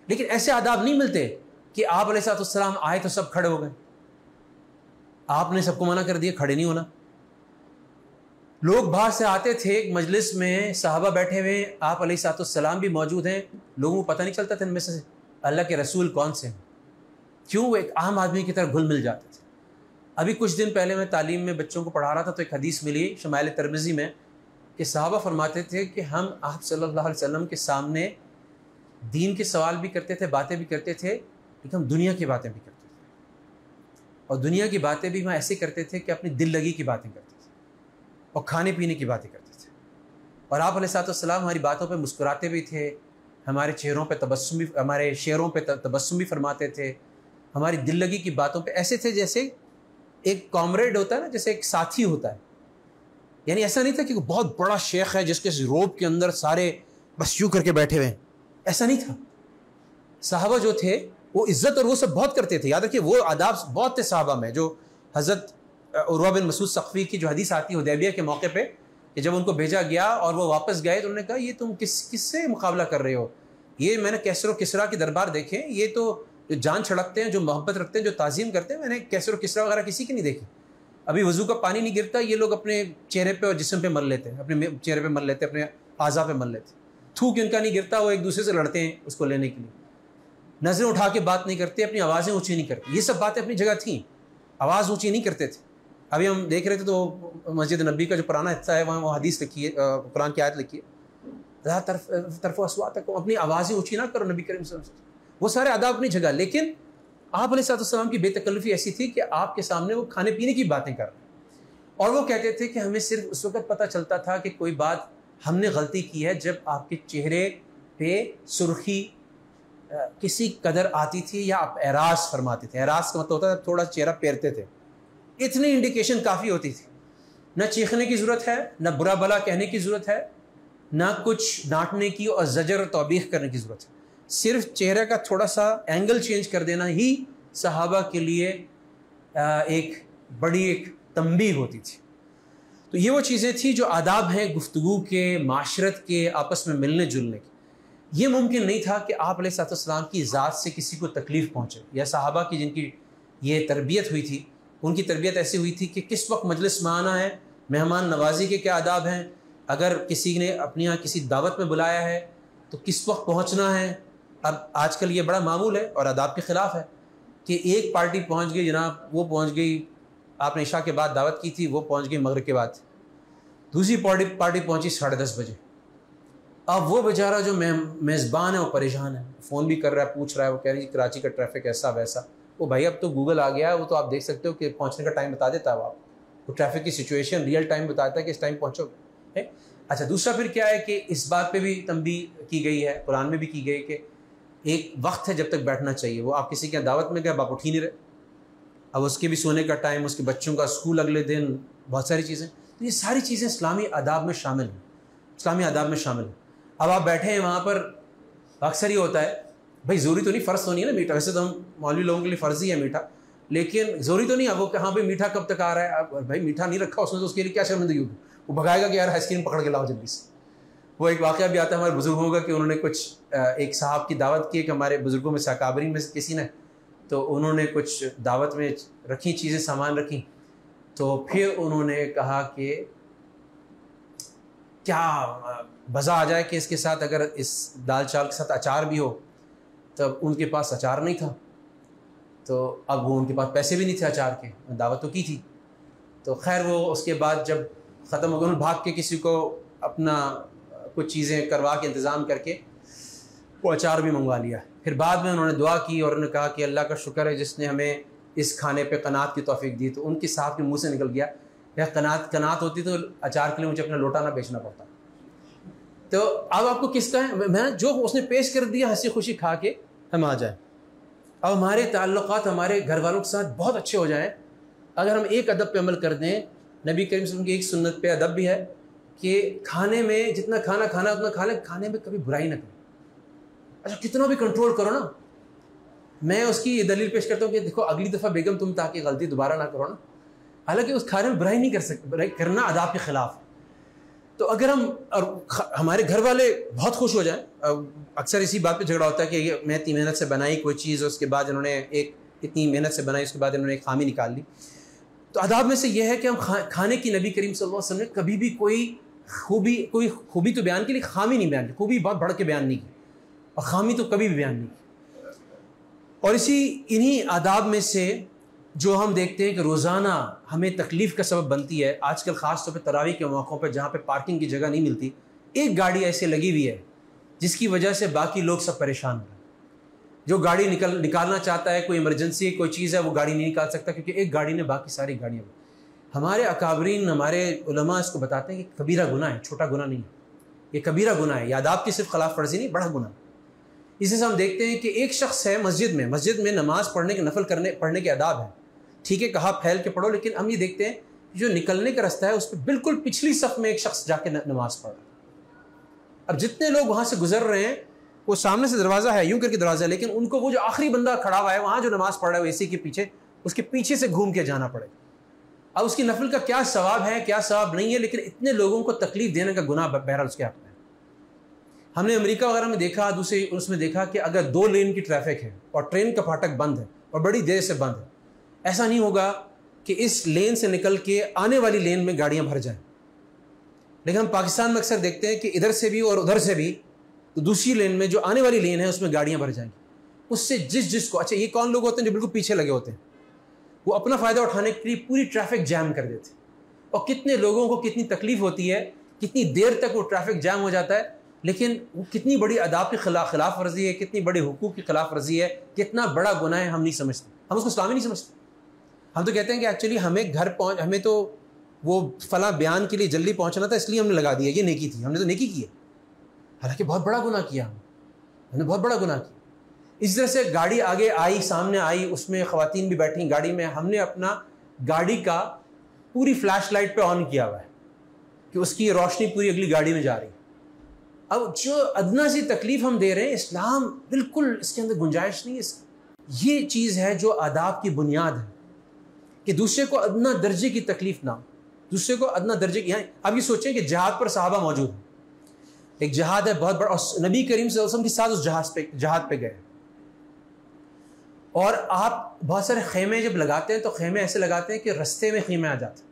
Speaker 2: لیکن ایسے آداب نہیں ملتے کہ آپ علیہ السلام آئے تو سب کھڑے ہو گئے, آپ نے سب کو منع کر دیا کھڑے نہیں ہونا. لوگ باہر سے آتے تھے, ایک مجلس میں صحابہ بیٹھے ہوئے, آپ علیہ السلام بھی موجود ہیں, لوگوں کو پتہ نہیں چلتا تھا ان میں سے اللہ کے رسول کون سے ہیں, کیوں وہ ایک عام آدمی کی طرح گھل مل جاتے تھے. ابھی کچھ دن پہلے میں تعلیم میں بچوں کو پڑھا رہا تھا تو ایک حدیث ملی شمائل ترمذی میں کہ صحابہ فرماتے تھے کہ ہم آپ صلی اللہ علیہ وسلم کے سامنے دین کے سوال بھی کرتے تھے, باتیں بھی کرتے تھے, لیکن ہم دنیا کی باتیں بھی کرتے تھے, اور دنیا کی باتیں بھی ہم ایسے کرتے تھے کہ اپنی دل لگی کی باتیں کرتے تھے اور کھانے پینے کی باتیں کرتے تھے. اور آپ علیہ السلام ہماری باتوں پہ مسکراتے بھی تھے, ہمارے چہروں پہ تبسم بھی, ہمارے شعروں پہ تبسم بھی فرماتے تھے, ہماری دل لگی کی باتوں پہ ایسے تھے جیسے ایک کامریڈ ہوتا ہے نا, جیسے ایک ساتھی ہوتا ہے. یعنی ایسا نہیں تھا کہ بہت بڑا شیخ ہے جس کے روب کے اندر سارے بس یوں کر کے بیٹھے ہوئے ہیں, ایسا نہیں تھا. صحابہ جو تھے وہ عزت اور وہ سب بہت کرتے تھے. یاد رکھیے وہ آداب بہت تھے صحابہ میں. جو حضرت عروہ بن مسعود ثقفی کی جو حدیث آتی ہے حدیبیہ کے موقع پہ کہ جب ان کو بھیجا گیا اور وہ واپس گئے تو انہوں نے کہا یہ تم کس سے مقابلہ کر رہے ہو, یہ میں نے کیسر و کسریٰ کی دربار دیکھے, یہ تو جو جان چھڑکتے ہیں, جو محبت رکھتے ہیں, جو تعظیم کرتے ہیں, میں نے کیسر و کسریٰ وغیرہ کسی کی نہیں دیکھی. ابھی وضو کا پانی نہیں گرتا, یہ لوگ اپنے چہرے پہ اور جسم پہ مل لیتے ہیں, اپنے چہرے پہ مل لیتے ہیں, اپنے اعضاء پہ مل لیتے ہیں. تھوک ان کا نہیں گرتا, وہ ایک دوسرے سے لڑتے ہیں اس کو لینے کے لیے. نظریں اٹھا کے بات نہیں کرتے, اپنی آوازیں اونچی نہیں کرتے. یہ سب باتیں اپنی جگہ تھیں, آواز اونچی نہیں کرتے تھے. ابھی ہم دیکھ رہے تھے تو مسجد نبی کا جو پرانا حصہ ہے وہاں وہ حدیث لکھی ہے, قرآن کی آیت لکھی ہے, طرف اصواتکم, اپنی آوازیں اونچی نہ کرو نبی کریم صلی اللہ علیہ وسلم. وہ سارے آداب اپنی جگہ. لیکن آپ علیہ السلام کی بے تکلفی ایسی تھی کہ آپ کے سامنے وہ کھانے پینے کی باتیں کر رہے ہیں, اور وہ کہتے تھے کہ ہمیں صرف اس وقت پتہ چلتا تھا کہ کوئی بات ہم نے غلطی کی ہے جب آپ کے چہرے پہ سرخی کسی قدر آتی تھی یا آپ اعراض فرماتے تھے. اعراض کا مطلب ہوتا تھا تھوڑا چہرہ پھیرتے تھے, اتنی انڈیکیشن کافی ہوتی تھی. نہ چیخنے کی ضرورت ہے, نہ برا بلا کہنے کی ضرورت ہے, نہ کچھ ڈانٹنے کی اور زجر اور توبیخ کرنے کی ضرورت ہے. صرف چہرے کا تھوڑا سا اینگل چینج کر دینا ہی صحابہ کے لیے ایک بڑی ایک تنبیہ ہوتی تھی. تو یہ وہ چیزیں تھیں جو آداب ہیں گفتگو کے, معاشرت کے, آپس میں ملنے جلنے کے. یہ ممکن نہیں تھا کہ آپ علیہ السلام کی ذات سے کسی کو تکلیف پہنچے, یا صحابہ کی جن کی یہ تربیت ہوئی تھی ان کی تربیت ایسی ہوئی تھی کہ کس وقت مجلس میں آنا ہے, مہمان نوازی کے کیا آداب ہیں, اگر کسی نے اپنے یہاں کسی دعوت میں بلایا ہے تو کس وقت پہنچنا ہے. اب آج کل یہ بڑا معمول ہے اور آداب کے خلاف ہے کہ ایک پارٹی پہنچ گئی جناب, وہ پہنچ گئی آپ نے عشاء کے بعد دعوت کی تھی، وہ پہنچ گئی مغرب کے بعد. دوسری پارٹی پہنچی 10:30 بجے. اب وہ بیچارہ جو میزبان ہے وہ پریشان ہے، فون بھی کر رہا ہے، پوچھ رہا ہے، وہ کہہ رہی ہے کراچی کا ٹریفک ایسا ویسا. وہ بھائی اب تو گوگل آ گیا ہے، وہ تو آپ دیکھ سکتے ہو کہ پہنچنے کا ٹائم بتا دیتا ہے. وہ ٹریفک کی سچویشن ریئل ٹائم بتاتا ہے کہ اس ٹائم پہنچو گے. اچھا دوسرا پھر کیا ہے کہ اس بات پہ بھی تنبیہ کی گئی ہے، قرآن میں بھی کی گئی کہ ایک وقت ہے جب تک بیٹھنا چاہیے. وہ آپ کسی کے دعوت میں گئے، اب آپ اٹھ ہی نہیں رہے، اب اس کے بھی سونے کا ٹائم، اس کے بچوں کا اسکول اگلے دن، بہت ساری چیزیں. تو یہ ساری چیزیں اسلامی آداب میں شامل ہیں، اسلامی آداب میں شامل ہیں. اب آپ بیٹھے ہیں وہاں پر، اکثر یہ ہوتا ہے بھائی ضروری تو نہیں، فرض تو نہیں ہے نا میٹھا، ویسے تو ہم مولوی لوگوں کے لیے فرض ہی ہے میٹھا، لیکن ضروری تو نہیں ہے. وہ کہاں پہ میٹھا کب تک آ رہا ہے، بھائی میٹھا نہیں رکھا اس نے تو اس کے لیے کیا شرمندگی ہوگی. وہ بھگائے گا کہ یار آئس کریم پکڑ کے لاؤ جلدی سے. وہ ایک واقعہ بھی آتا ہے ہمارے بزرگوں کا کہ انہوں نے کچھ ایک صاحب کی دعوت کی کہ ہمارے بزرگوں میں سے اکابرین میں سے کسی نے، تو انہوں نے کچھ دعوت میں رکھی چیزیں، سامان رکھی، تو پھر انہوں نے کہا کہ کیا مزہ آ جائے کہ اس کے ساتھ اگر اس دال چاول کے ساتھ اچار بھی ہو. تب ان کے پاس اچار نہیں تھا، تو اب وہ ان کے پاس پیسے بھی نہیں تھے اچار کے، دعوت تو کی تھی. تو خیر وہ اس کے بعد جب ختم ہو گیا، انہوں نے بھاگ کے کسی کو اپنا کچھ چیزیں کروا کے انتظام کر کے وہ اچار بھی منگوا لیا. پھر بعد میں انہوں نے دعا کی اور انہوں نے کہا کہ اللہ کا شکر ہے جس نے ہمیں اس کھانے پہ قناعت کی توفیق دی. تو ان کے صاحب کے منہ سے نکل گیا یا قناعت ہوتی تو اچار کے لیے مجھے اپنا لوٹا نہ بیچنا پڑتا. تو اب آپ کو کس کا ہے، میں جو اس نے پیش کر دیا ہنسی خوشی کھا کے ہم آ جائیں. اب ہمارے تعلقات ہمارے گھر والوں کے ساتھ بہت اچھے ہو جائیں اگر ہم ایک ادب پہ عمل کر دیں. نبی کریم صلی اللہ علیہ وسلم کی ایک سنت پہ ادب بھی ہے کہ کھانے میں جتنا کھانا کھانا اتنا کھا لیں، کھانے میں کبھی برائی نہ کریں. اچھا کتنا بھی کنٹرول کرو نا، میں اس کی یہ دلیل پیش کرتا ہوں کہ دیکھو اگلی دفعہ بیگم تم تاکہ غلطی دوبارہ نہ کرو نا. حالانکہ اس کھانے میں برائی نہیں کر سکتے، برائی کرنا آداب کے خلاف. تو اگر ہم اور ہمارے گھر والے بہت خوش ہو جائیں، اکثر اسی بات پہ جھگڑا ہوتا ہے کہ میں اتنی محنت سے بنائی کوئی چیز، اس کے بعد انہوں نے ایک اتنی محنت سے بنائی، اس کے بعد انہوں نے ایک خامی نکال لی. تو آداب میں سے یہ ہے کہ ہم کھانے کی نبی کریم صلی اللہ علیہ وسلم نے کبھی بھی کوئی خوبی تو بیان کی، لیکن خامی نہیں بیان کی. خوبی بہت بڑھ کے بیان نہیں کی اور خامی تو کبھی بھی بیان نہیں کی. اور انہی آداب میں سے جو ہم دیکھتے ہیں کہ روزانہ ہمیں تکلیف کا سبب بنتی ہے، آج کل خاص طور پہ تراویح کے موقعوں پہ جہاں پہ پارکنگ کی جگہ نہیں ملتی، ایک گاڑی ایسے لگی ہوئی ہے جس کی وجہ سے باقی لوگ سب پریشان ہو رہے ہیں. جو گاڑی نکالنا چاہتا ہے، کوئی ایمرجنسی کوئی چیز ہے، وہ گاڑی نہیں نکال سکتا کیونکہ ایک گاڑی نے باقی ساری گاڑیاں. ہمارے اکابرین، ہمارے علماء اس کو بتاتے ہیں کہ کبیرہ گناہ ہے، چھوٹا گناہ نہیں ہے، یہ کبیرہ گناہ ہے. یہ آداب کی صرف خلاف ورزی نہیں، بڑا گناہ. اسی سے ہم دیکھتے ہیں کہ ایک شخص ہے مسجد میں نماز پڑھنے کے نفل پڑھنے کے آداب ہیں، ٹھیک ہے کہا پھیل کے پڑھو، لیکن ہم یہ دیکھتے ہیں جو نکلنے کا رستہ ہے اس پہ بالکل پچھلی صف میں ایک شخص جا کے نماز پڑھ رہا ہے. اب جتنے لوگ وہاں سے گزر رہے ہیں، وہ سامنے سے دروازہ ہے، یوں کر کے دروازہ ہے، لیکن ان کو وہ جو آخری بندہ کھڑا ہوا ہے وہاں جو نماز پڑھ رہا ہے وہ اسی کے پیچھے، اس کے پیچھے سے گھوم کے جانا پڑے. اب اس کی نفل کا کیا ثواب ہے کیا ثواب نہیں ہے، لیکن اتنے لوگوں کو تکلیف دینے کا گناہ بہرحال اس کے حق میں ہے. ہم نے امریکہ وغیرہ میں دیکھا، اس میں دیکھا کہ اگر 2 لین کی ٹریفک ہے اور ٹرین کا پھاٹک بند ہے اور بڑی دیر سے بند ہے، ایسا نہیں ہوگا کہ اس لین سے نکل کے آنے والی لین میں گاڑیاں بھر جائیں. لیکن ہم پاکستان میں اکثر دیکھتے ہیں کہ ادھر سے بھی اور ادھر سے بھی دوسری لین میں جو آنے والی لین ہے اس میں گاڑیاں بھر جائیں گی. اس سے جس کو اچھا یہ کون لوگ ہوتے ہیں جو بالکل پیچھے لگے ہوتے ہیں، وہ اپنا فائدہ اٹھانے کے لیے پوری ٹریفک جام کر دیتے ہیں. اور کتنے لوگوں کو کتنی تکلیف ہوتی ہے، کتنی دیر تک وہ ٹریفک جام ہو جاتا ہے، لیکن وہ کتنی بڑی آداب کی خلاف ورزی ہے، کتنی بڑی حقوق کی خلاف ورزی ہے، کتنا بڑا گناہ ہے ہم نہیں سمجھتے. ہم اس کو اسلامی نہیں سمجھتے. ہم تو کہتے ہیں کہ ایکچولی ہمیں تو وہ فلاں بیان کے لیے جلدی پہنچنا تھا اس لیے ہم نے لگا دیا، یہ نیکی تھی، ہم نے تو نیکی کی ہے، حالانکہ بہت بڑا گناہ کیا ہم نے بہت بڑا گناہ کیا. اس طرح سے گاڑی آگے آئی، سامنے آئی، اس میں خواتین بھی بیٹھیں گاڑی میں، ہم نے اپنا گاڑی کا پوری فلیش لائٹ پہ آن کیا ہوا ہے کہ اس کی روشنی پوری اگلی گاڑی میں جا رہی ہے. اب جو ادنا سی تکلیف ہم دے رہے ہیں، اسلام بالکل اس کے اندر گنجائش نہیں ہے. یہ چیز ہے جو آداب کی بنیاد ہے کہ دوسرے کو ادنا درجے کی تکلیف نہ ہو، دوسرے کو ادنا درجے کی. اب یہ سوچیں کہ جہاد پر صحابہ موجود ہیں، ایک جہاد ہے بہت بڑا، اور نبی کریم صلی اللہ علیہ وسلم کے ساتھ اس جہاد پہ گئے، اور آپ بہت سارے خیمے جب لگاتے ہیں تو خیمے ایسے لگاتے ہیں کہ رستے میں خیمے آ جاتے ہیں.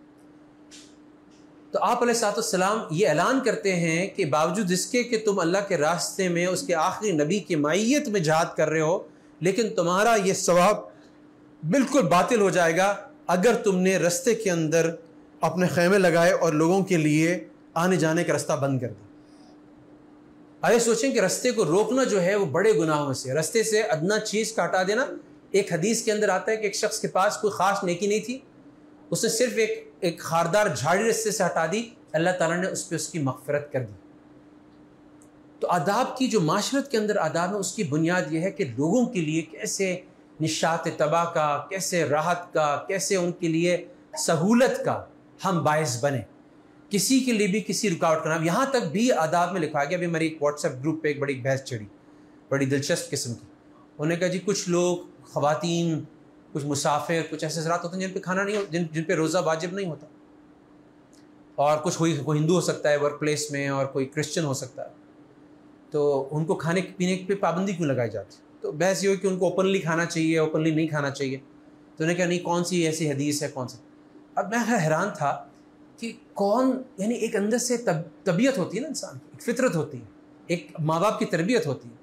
Speaker 2: تو آپ علیہ السلام یہ اعلان کرتے ہیں کہ باوجود اس کے کہ تم اللہ کے راستے میں اس کے آخری نبی کی معیت میں جہاد کر رہے ہو، لیکن تمہارا یہ ثواب بالکل باطل ہو جائے گا اگر تم نے رستے کے اندر اپنے خیمے لگائے اور لوگوں کے لیے آنے جانے کا رستہ بند کر دیا. آئے سوچیں کہ رستے کو روکنا جو ہے وہ بڑے گناہوں سے، رستے سے ادنا چیز کا ہٹا دینا. ایک حدیث کے اندر آتا ہے کہ ایک شخص کے پاس کوئی خاص نیکی نہیں تھی، اس نے صرف ایک خاردار جھاڑی رستے سے ہٹا دی، اللہ تعالیٰ نے اس پہ اس کی مغفرت کر دی. تو آداب کی جو معاشرت کے اندر آداب ہے، اس کی بنیاد یہ ہے کہ لوگوں کے لیے کیسے نشاط طبع کا، کیسے راحت کا، کیسے ان کے لیے سہولت کا ہم باعث بنے، کسی کے لیے بھی کسی رکاوٹ کا نام. یہاں تک بھی آداب میں لکھا گیا. ابھی ہماری ایک واٹس ایپ گروپ پہ ایک بڑی بحث چڑھی، بڑی دلچسپ قسم کی. انہوں نے کہا جی کچھ لوگ، خواتین، کچھ مسافر، کچھ ایسے حضرات ہوتے ہیں جن پہ کھانا نہیں جن پہ روزہ واجب نہیں ہوتا، اور کچھ کوئی ہندو ہو سکتا ہے ورک پلیس میں، اور کوئی کرسچن ہو سکتا ہے، تو ان کو کھانے پینے پہ پابندی کیوں لگائی جاتی؟ تو بحث یہ ہوئی کہ ان کو اوپنلی کھانا چاہیے، اوپنلی نہیں کھانا چاہیے. تو انہوں نے کہا نہیں، کون سی ایسی حدیث ہے، کون سا؟ اب میں حیران تھا کہ کون، یعنی ایک اندر سے طبیعت ہوتی ہے نا انسان کی، ایک فطرت ہوتی ہے، ایک ماں باپ کی تربیت ہوتی ہے.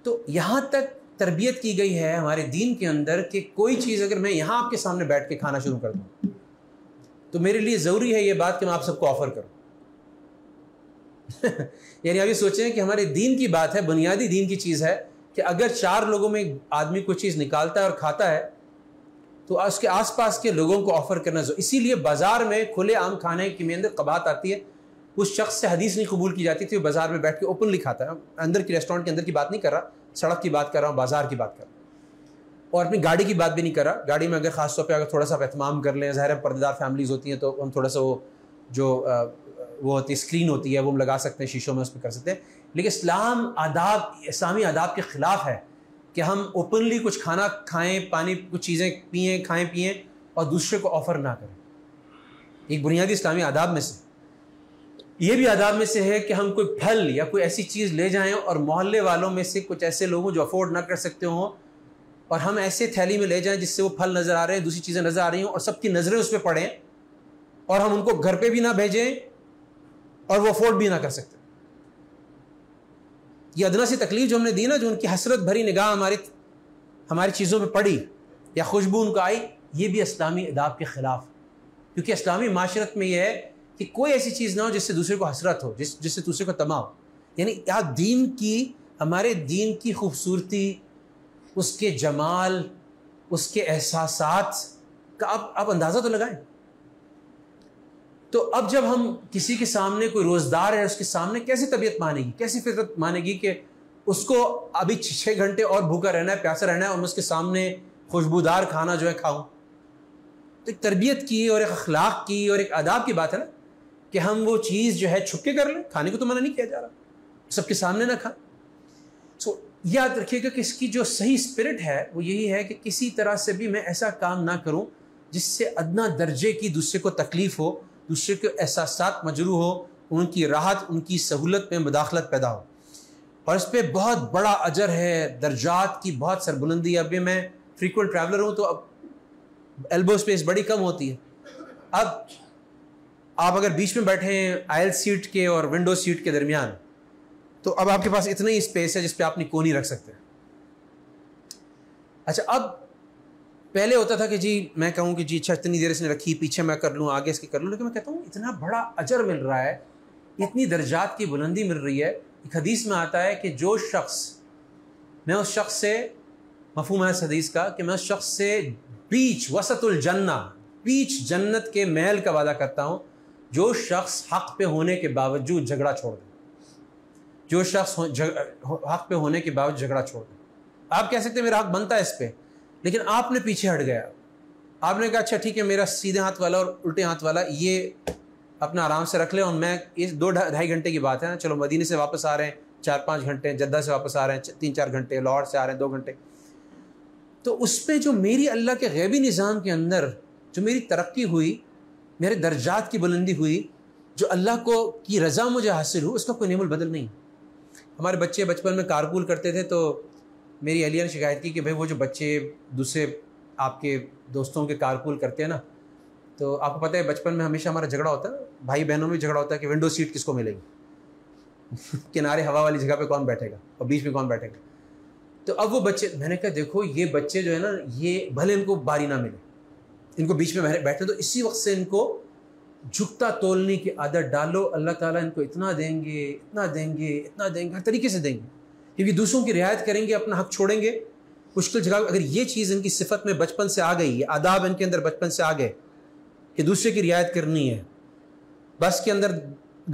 Speaker 2: تو یہاں تک تربیت کی گئی ہے ہمارے دین کے اندر کہ کوئی چیز اگر میں یہاں آپ کے سامنے بیٹھ کے کھانا شروع کر دوں تو میرے لیے ضروری ہے یہ بات کہ میں آپ سب کو آفر کروں. یعنی ابھی سوچیں کہ ہمارے دین کی بات ہے، بنیادی دین کی چیز ہے کہ اگر 4 لوگوں میں آدمی کوئی چیز نکالتا ہے اور کھاتا ہے تو اس کے آس پاس کے لوگوں کو آفر کرنا ضروری. اسی لیے بازار میں کھلے عام کھانے کی میں اندر قباحت آتی ہے. اس شخص سے حدیث نہیں قبول کی جاتی تھی، وہ بازار میں بیٹھ کے اوپنلی کھاتا ہے. اندر کی ریسٹورینٹ کے اندر کی بات نہیں کر رہا، سڑک کی بات کر رہا ہوں، بازار کی بات کر رہا ہوں، اور اپنی گاڑی کی بات بھی نہیں کر رہا. گاڑی میں اگر خاص طور پہ اگر تھوڑا سا اہتمام کر لیں، ظاہر ہے پردے دار فیملیز ہوتی ہیں تو ہم تھوڑا سا وہ ہوتی ہے اسکرین ہوتی ہے، وہ ہم لگا سکتے ہیں شیشوں میں، اس پہ کر سکتے ہیں. لیکن اسلامی آداب کے خلاف ہے کہ ہم اوپنلی کچھ کھانا کھائیں، پانی کچھ چیزیں پئیں، کھائیں پئیں اور دوسرے کو آفر نہ کریں. ایک بنیادی اسلامی آداب میں سے یہ بھی آداب میں سے ہے کہ ہم کوئی پھل یا کوئی ایسی چیز لے جائیں اور محلے والوں میں سے کچھ ایسے لوگ جو افورڈ نہ کر سکتے ہوں اور ہم ایسے تھیلی میں لے جائیں جس سے وہ پھل نظر آ رہے ہیں، دوسری چیزیں نظر آ رہی ہوں، اور سب کی نظریں اس پہ پڑیں، اور ہم ان کو گھر پہ بھی نہ بھیجیں اور وہ افورڈ بھی نہ کر سکتے. یہ ادنا سی تکلیف جو ہم نے دی نا، جو ان کی حسرت بھری نگاہ ہماری چیزوں پہ پڑی یا خوشبو ان کو آئی، یہ بھی اسلامی آداب کے خلاف. کیونکہ اسلامی معاشرت میں یہ ہے کہ کوئی ایسی چیز نہ ہو جس سے دوسرے کو حسرت ہو، جس سے دوسرے کو تما ہو. یعنی ہمارے دین کی خوبصورتی، اس کے جمال، اس کے احساسات کا آپ اندازہ تو لگائیں. تو اب جب ہم کسی کے سامنے کوئی روزدار ہے، اس کے سامنے کیسے طبیعت مانے گی، کیسی فطرت مانے گی کہ اس کو ابھی 6 گھنٹے اور بھوکا رہنا ہے، پیاسا رہنا ہے، اور میں اس کے سامنے خوشبودار کھانا جو ہے کھاؤں. تو ایک تربیت کی اور ایک اخلاق کی اور ایک آداب کی بات ہے نا کہ ہم وہ چیز جو ہے چھپ کے کر لیں. کھانے کو تو منع نہیں کیا جا رہا، سب کے سامنے نہ کھائیں. سو یاد رکھیے گا کہ اس کی جو صحیح اسپرٹ ہے وہ یہی ہے کہ کسی طرح سے بھی میں ایسا کام نہ کروں جس سے ادنا درجے کی دوسرے کو تکلیف ہو، دوسرے کے احساسات مجروح ہو، ان کی راحت، ان کی سہولت میں مداخلت پیدا ہو. اور اس پہ بہت بڑا اجر ہے، درجات کی بہت سربلندی. ابھی میں فریکوینٹ ٹریولر ہوں تو اب ایلبو اسپیس بڑی کم ہوتی ہے. اب آپ اگر بیچ میں بیٹھے ہیں آئل سیٹ کے اور ونڈو سیٹ کے درمیان، تو اب آپ کے پاس اتنا ہی اسپیس ہے جس پہ آپ اپنی کونی رکھ سکتے ہیں. اچھا، اب پہلے ہوتا تھا کہ جی میں کہوں کہ جی اچھا اتنی دیر اس نے رکھی، پیچھے میں کر لوں، آگے اس کی کر لوں. لیکن میں کہتا ہوں اتنا بڑا اجر مل رہا ہے، اتنی درجات کی بلندی مل رہی ہے. ایک حدیث میں آتا ہے کہ جو شخص، میں اس شخص سے، مفہوم ہے اس حدیث کا کہ میں اس شخص سے بیچ وسط الجنہ، بیچ جنت کے محل کا وعدہ کرتا ہوں جو شخص حق پہ ہونے کے باوجود جھگڑا چھوڑ دے. جو شخص حق پہ ہونے کے باوجود جھگڑا چھوڑ دے. آپ کہہ سکتے ہیں میرا حق بنتا ہے اس پہ، لیکن آپ نے پیچھے ہٹ گیا. آپ نے کہا اچھا ٹھیک ہے، میرا سیدھے ہاتھ والا اور الٹے ہاتھ والا یہ اپنا آرام سے رکھ لیں، اور میں اس 2-2.5 گھنٹے کی بات ہے نا، چلو مدینے سے واپس آ رہے ہیں 4-5 گھنٹے، جدہ سے واپس آ رہے ہیں 3-4 گھنٹے، لاہور سے آ رہے ہیں 2 گھنٹے. تو اس پہ جو میری اللہ کے غیبی نظام کے اندر جو میری ترقی ہوئی، میرے درجات کی بلندی ہوئی، جو اللہ کو کی رضا مجھے حاصل ہو، اس کا کوئی نعم البدل نہیں. ہمارے بچے بچپن میں کارپول کرتے تھے تو میری اہلیہ نے شکایت کی کہ بھائی وہ جو بچے دوسرے آپ کے دوستوں کے کارپول کرتے ہیں نا، تو آپ کو پتہ ہے بچپن میں ہمیشہ ہمارا جھگڑا ہوتا ہے، بھائی بہنوں میں جھگڑا ہوتا ہے کہ ونڈو سیٹ کس کو ملے گی، کنارے ہوا والی جگہ پہ کون بیٹھے گا اور بیچ میں کون بیٹھے گا. تو اب وہ بچے، میں نے کہا دیکھو یہ بچے جو ہے نا، یہ بھلے ان کو باری نہ ملے، ان کو بیچ میں بیٹھے تو اسی وقت سے ان کو جھکتا تولنے کی عادت ڈالو. اللہ تعالیٰ ان کو اتنا دیں گے, اتنا دیں گے, اتنا دیں گے, ہر طریقے سے دیں گے, کیونکہ دوسروں کی رعایت کریں گے, اپنا حق چھوڑیں گے مشکل جگہ. اگر یہ چیز ان کی صفت میں بچپن سے آ گئی, یہ آداب ان کے اندر بچپن سے آ گئے کہ دوسرے کی رعایت کرنی ہے, بس کے اندر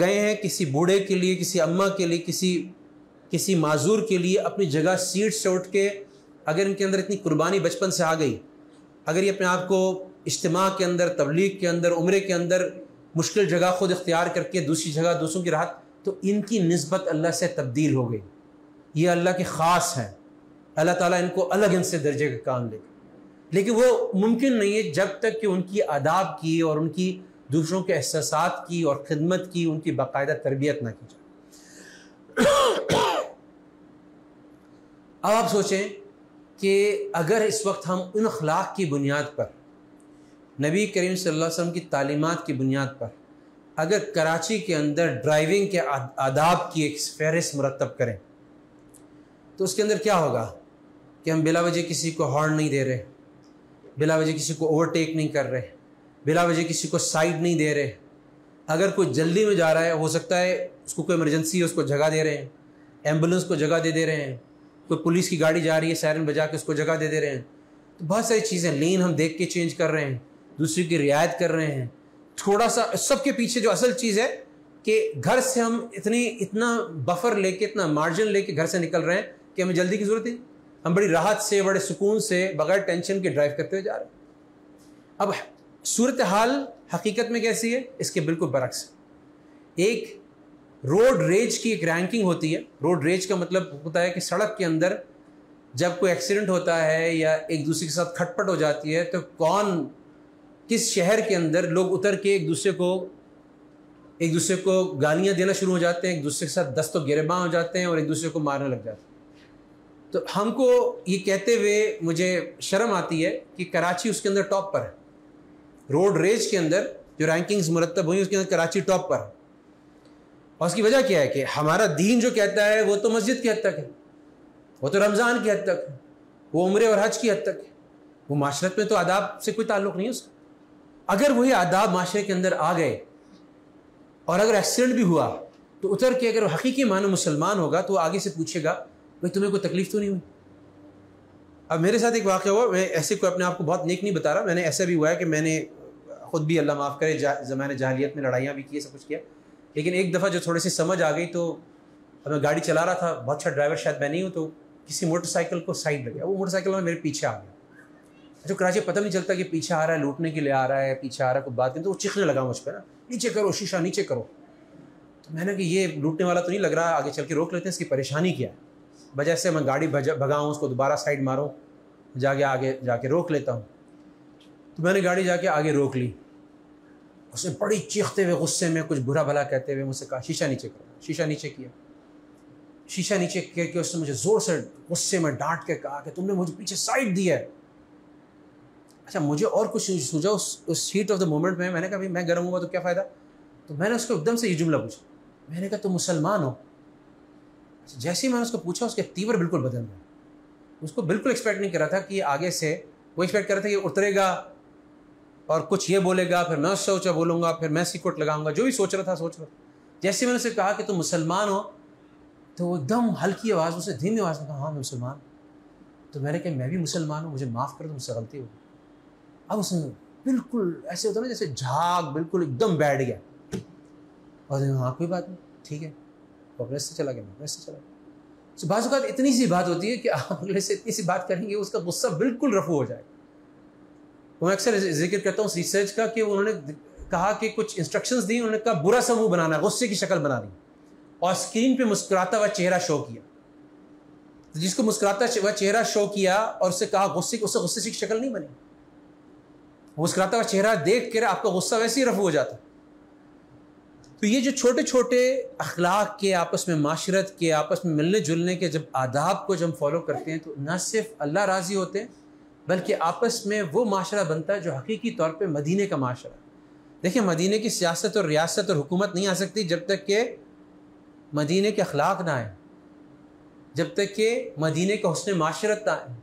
Speaker 2: گئے ہیں کسی بوڑھے کے لیے, کسی اماں کے لیے, کسی معذور کے لیے اپنی جگہ سیٹ سے اٹھ کے, اگر ان کے اندر اتنی قربانی بچپن سے آ گئی, اگر یہ اپنے آپ کو اجتماع کے اندر, تبلیغ کے اندر, عمرے کے اندر مشکل جگہ خود اختیار کر کے دوسری جگہ دوسروں کی راحت, تو ان کی نسبت اللہ سے تبدیل ہو گئی. یہ اللہ کے خاص ہیں, اللہ تعالیٰ ان کو الگ ان سے درجے کا کام دے گا. لیکن وہ ممکن نہیں ہے جب تک کہ ان کی آداب کی اور ان کی دوسروں کے احساسات کی اور خدمت کی ان کی باقاعدہ تربیت نہ کی جائے. اب آپ سوچیں کہ اگر اس وقت ہم ان اخلاق کی بنیاد پر, نبی کریم صلی اللہ علیہ وسلم کی تعلیمات کی بنیاد پر, اگر کراچی کے اندر ڈرائیونگ کے آداب کی ایک فہرست مرتب کریں تو اس کے اندر کیا ہوگا کہ ہم بلا وجہ کسی کو ہارن نہیں دے رہے, بلا وجہ کسی کو اوورٹیک نہیں کر رہے, بلا وجہ کسی کو سائڈ نہیں دے رہے. اگر کوئی جلدی میں جا رہا ہے, ہو سکتا ہے اس کو کوئی ایمرجنسی ہے, اس کو جگہ دے رہے ہیں, ایمبولنس کو جگہ دے رہے ہیں, کوئی پولیس کی گاڑی جا رہی ہے سائرن بجا کے اس کو جگہ دے رہے ہیں. تو بہت ساری چیزیں, لین ہم دیکھ کے چینج کر رہے ہیں, دوسری کی رعایت کر رہے ہیں. تھوڑا سا سب کے پیچھے جو اصل چیز ہے کہ گھر سے ہم اتنا بفر لے کے, اتنا مارجن لے کے گھر سے نکل رہے ہیں کہ ہمیں جلدی کی ضرورت نہیں, ہم بڑی راحت سے, بڑے سکون سے, بغیر ٹینشن کے ڈرائیو کرتے ہوئے جا رہے ہیں. اب صورتحال حقیقت میں کیسی ہے, اس کے بالکل برعکس. ایک روڈ ریج کی ایک رینکنگ ہوتی ہے. روڈ ریج کا مطلب ہوتا ہے کہ سڑک کے اندر جب کوئی ایکسیڈنٹ ہوتا ہے یا ایک دوسرے کے ساتھ کھٹ پٹ ہو جاتی ہے تو کون کس شہر کے اندر لوگ اتر کے ایک دوسرے کو گالیاں دینا شروع ہو جاتے ہیں, ایک دوسرے کے ساتھ دست و گریباں ہو جاتے ہیں اور ایک دوسرے کو مارنے لگ جاتے ہیں. تو ہم کو یہ کہتے ہوئے مجھے شرم آتی ہے کہ کراچی اس کے اندر ٹاپ پر ہے. روڈ ریج کے اندر جو رینکنگز مرتب ہوئی اس کے اندر کراچی ٹاپ پر ہے. اور اس کی وجہ کیا ہے کہ ہمارا دین جو کہتا ہے وہ تو مسجد کی حد تک ہے, وہ تو رمضان کی حد تک ہے, وہ عمرے اور حج کی حد تک ہے. وہ معاشرت میں تو آداب سے کوئی تعلق نہیں ہے اس کا. اگر وہی آداب معاشرے کے اندر آ گئے اور اگر ایکسیڈنٹ بھی ہوا تو اتر کے اگر حقیقی معنی مسلمان ہوگا تو وہ آگے سے پوچھے گا بھائی تمہیں کوئی تکلیف تو نہیں ہوئی. اب میرے ساتھ ایک واقعہ ہوا, میں ایسے کوئی اپنے آپ کو بہت نیک نہیں بتا رہا, میں نے ایسا بھی ہوا ہے کہ میں نے خود بھی اللہ معاف کرے زمانے جاہلیت میں لڑائیاں بھی کی, سب کچھ کیا. لیکن ایک دفعہ جو تھوڑی سی سمجھ آ گئی تو میں گاڑی چلا رہا تھا, بہت اچھا ڈرائیور شاید میں نہیں ہوں, تو کسی موٹر سائیکل کو سائڈ لگیا, وہ موٹر سائیکل میں میرے پیچھے آ گیا. جو کراچی پتہ نہیں چلتا کہ پیچھے آ رہا ہے, لوٹنے کے لیے آ رہا ہے, پیچھے آ رہا ہے, کوئی بات نہیں, تو وہ چیخنے لگا مجھ پہ نا, نیچے کرو شیشہ نیچے کرو. تو میں نے کہ یہ لوٹنے والا تو نہیں لگ رہا, آگے چل کے روک لیتے ہیں, اس کی پریشانی کیا ہے. وجہ سے میں گاڑی بھگاؤں, اس کو دوبارہ سائڈ ماروں, آگے جا کے روک لیتا ہوں. تو میں نے گاڑی جا کے آگے روک لی. اس نے بڑی چیختے ہوئے غصے میں کچھ برا بھلا کہتے ہوئے مجھ سے کہا شیشہ نیچے کرو. شیشہ نیچے کیا, شیشہ نیچے کر کے اس نے مجھے زور سے غصے میں ڈانٹ کے کہا کہ تم نے مجھے پیچھے سائڈ دی ہے. اچھا مجھے اور کچھ سوچا اس ہیٹ آف دا مومنٹ میں نے کہا بھائی میں گرم ہوا تو کیا فائدہ. تو میں نے اس کو ایک دم سے یہ جملہ پوچھا, میں نے کہا تم مسلمان ہو. جیسے ہی میں نے اس کو پوچھا اس کے تیور بالکل بدل گئے. اس کو بالکل ایکسپیکٹ نہیں کر رہا تھا کہ آگے سے وہ ایکسپیکٹ کر رہا تھا کہ اترے گا اور کچھ یہ بولے گا, پھر میں اس سے اونچا بولوں گا, پھر میں سیکوٹ لگاؤں گا, جو بھی سوچ رہا تھا. جیسے میں نے اسے کہا کہ تم مسلمان ہو تو وہ ایک دم ہلکی آواز, اسے دھیمی آواز میں کہا ہاں میں مسلمان. تو میں نے کہا میں بھی مسلمان ہوں, مجھے معاف کر دو, مجھ سے غلطی ہوگی. اب اس نے بالکل ایسے ہوتا نا جیسے جھاگ بالکل ایک دم بیٹھ گیا, اور ہاں کوئی بات نہیں ٹھیک ہے, اپنے سے چلا گیا, میں اپنے سے چلا گیا. تو بعض اوقات اتنی سی بات ہوتی ہے کہ آپ اگلے سے اتنی سی بات کریں گے اس کا غصہ بالکل رفع ہو جائے. میں اکثر ذکر کرتا ہوں ریسرچ کا کہ انہوں نے کہا کہ کچھ انسٹرکشنز دی, انہوں نے کہا برا سا منہ بنانا, غصے کی شکل بنانی, اور اسکرین پہ مسکراتا ہوا چہرہ شو کیا. جس کو مسکراتا ہوا چہرہ شو کیا اور اسے کہا غصے کی شکل نہیں بنی, مسکراتا ہوا چہرہ دیکھ کر آپ کا غصہ ویسے ہی رفع ہو جاتا. تو یہ جو چھوٹے چھوٹے اخلاق کے, آپس میں معاشرت کے, آپس میں ملنے جلنے کے جب آداب کو جب ہم فالو کرتے ہیں تو نہ صرف اللہ راضی ہوتے ہیں بلکہ آپس میں وہ معاشرہ بنتا ہے جو حقیقی طور پہ مدینے کا معاشرہ ہے. دیکھیں مدینے کی سیاست اور ریاست اور حکومت نہیں آ سکتی جب تک کہ مدینے کے اخلاق نہ آئیں, جب تک کہ مدینے کا حسن معاشرت نہ آئے,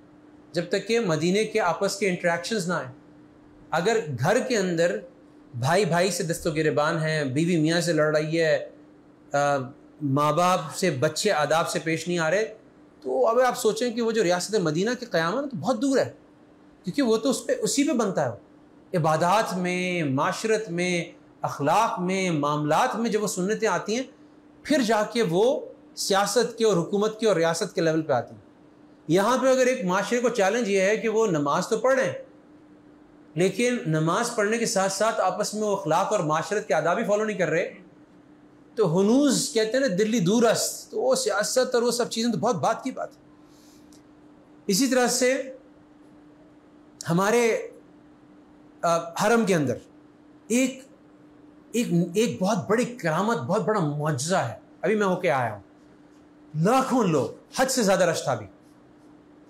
Speaker 2: جب تک کہ مدینے کے آپس کے انٹریکشنز نہ آئیں. اگر گھر کے اندر بھائی بھائی سے دست و گریبان ہیں، بیوی میاں سے لڑ رہی ہے، ماں باپ سے بچے آداب سے پیش نہیں آ رہے، تو اب آپ سوچیں کہ وہ جو ریاست مدینہ کی قیام ہے تو بہت دور ہے، کیونکہ وہ تو اسی پہ بنتا ہے، عبادات میں، معاشرت میں، اخلاق میں، معاملات میں جب وہ سنتیں آتی ہیں پھر جا کے وہ سیاست کے اور حکومت کے اور ریاست کے لیول پہ آتی ہیں۔ یہاں پہ اگر ایک معاشرے کو چیلنج یہ ہے کہ وہ نماز تو پڑھ رہے ہیں لیکن نماز پڑھنے کے ساتھ ساتھ آپس میں وہ اخلاق اور معاشرت کے آداب ہی فالو نہیں کر رہے، تو ہنوز کہتے ہیں نا دلی دور است، تو وہ سیاست اور وہ سب چیزیں تو بہت بات کی بات ہے۔ اسی طرح سے ہمارے حرم کے اندر ایک بہت بڑی کرامت، بہت بڑا معجزہ ہے، ابھی میں ہو کے آیا ہوں، لاکھوں لوگ، حد سے زیادہ رش تھا، بھی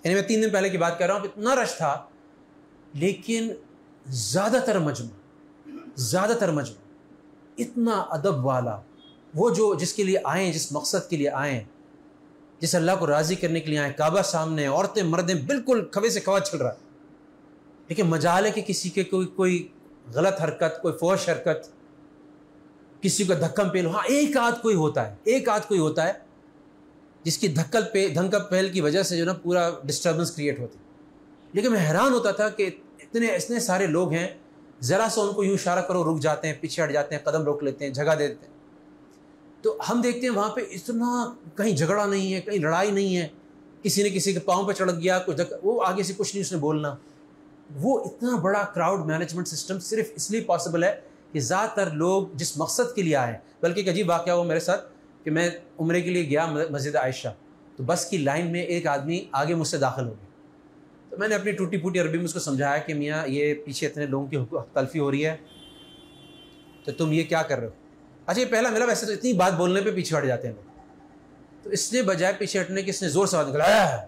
Speaker 2: یعنی میں 3 دن پہلے کی بات کر رہا ہوں، اتنا رش تھا، لیکن زیادہ تر مجمع اتنا ادب والا، وہ جو جس کے لیے آئیں، جس مقصد کے لیے آئیں، جس اللہ کو راضی کرنے کے لیے آئیں، کعبہ سامنے، عورتیں مردیں بالکل کھوے سے کھوا چل رہا ہے، لیکن مجال ہے کہ کسی کے کوئی غلط حرکت، کوئی فحش حرکت، کسی کو دھکم پیل، ہاں ایک آدھ کوئی ہوتا ہے جس کی دھکم پہل کی وجہ سے جو نا پورا ڈسٹربنس کریٹ ہوتی، لیکن میں حیران ہوتا تھا کہ اتنے سارے لوگ ہیں، ذرا سا ان کو یوں اشارہ کرو رک جاتے ہیں، پیچھے ہٹ جاتے ہیں، قدم روک لیتے ہیں، جگہ دے دیتے ہیں۔ تو ہم دیکھتے ہیں وہاں پہ اتنا کہیں جھگڑا نہیں ہے، کہیں لڑائی نہیں ہے، کسی نے کسی کے پاؤں پہ چڑھ گیا، وہ آگے سے کچھ نہیں اس نے بولنا۔ وہ اتنا بڑا کراؤڈ مینجمنٹ سسٹم صرف اس لیے پاسبل ہے کہ زیادہ تر لوگ جس مقصد کے لیے آئے ہیں۔ بلکہ ایک عجیب واقعہ ہوا میرے ساتھ کہ میں عمرے کے لیے گیا مسجد عائشہ، تو بس کی لائن میں ایک آدمی آگے مجھ سے داخل ہو گیا، تو میں نے اپنی ٹوٹی پھوٹی عربی میں اس کو سمجھایا کہ میاں یہ پیچھے اتنے لوگوں کی حقوق تلفی ہو رہی ہے، تو تم یہ کیا کر رہے ہو؟ اچھا یہ پہلا ملا، ویسے تو اتنی بات بولنے پہ پیچھے ہٹ جاتے ہیں لوگ، تو اس نے بجائے پیچھے ہٹنے کے اس نے زور سے بات نکلایا ہے،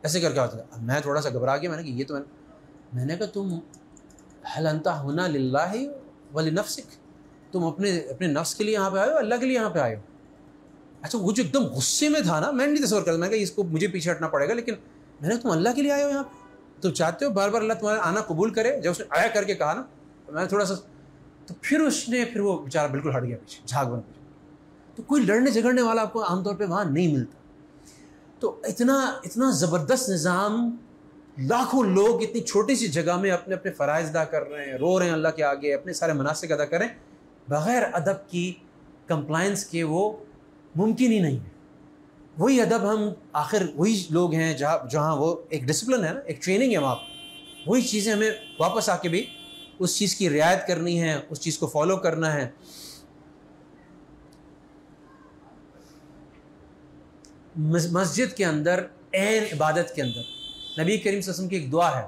Speaker 2: ایسے کر کے ہوتا تھا۔ میں تھوڑا سا گھبرا گیا، میں نے کہا یہ تو میں نے کہا تم هل انت هنا للہ ولنفسک، تم اپنے نفس کے لیے یہاں پہ آئے ہو، اللہ کے لیے یہاں پہ آئے ہو؟ اچھا وہ جو ایک دم غصے میں تھا نا، میں نہیں تصور کرتا، میں نے کہا اس کو مجھے پیچھے ہٹنا پڑے گا، لیکن میں نے کہا تم اللہ کے لیے آئے ہو یہاں پہ، تو چاہتے ہو بار بار اللہ تمہارا آنا قبول کرے؟ جب اس نے آیا کر کے کہا نا، تو میں تھوڑا سا، تو پھر وہ بیچارہ بالکل ہٹ گیا پیچھے، جھاگ بن پیچھے۔ تو کوئی لڑنے جھگڑنے والا آپ کو عام طور پہ وہاں نہیں ملتا، تو اتنا زبردست نظام، لاکھوں لوگ اتنی چھوٹی سی جگہ میں اپنے اپنے فرائض ادا کر رہے ہیں، رو رہے ہیں اللہ کے آگے، اپنے سارے مناسک ادا کر رہے ہیں بغیر ادب کی، کمپلائنس کے، وہ ممکن ہی نہیں ہے۔ وہی ادب ہم آخر وہی لوگ ہیں جہاں وہ ایک ڈسپلن ہے نا، ایک ٹریننگ ہے وہاں، وہی چیزیں ہمیں واپس آ کے بھی اس چیز کی رعایت کرنی ہے، اس چیز کو فالو کرنا ہے۔ مسجد کے اندر، عین عبادت کے اندر، نبی کریم صلی اللہ علیہ وسلم کی ایک دعا ہے،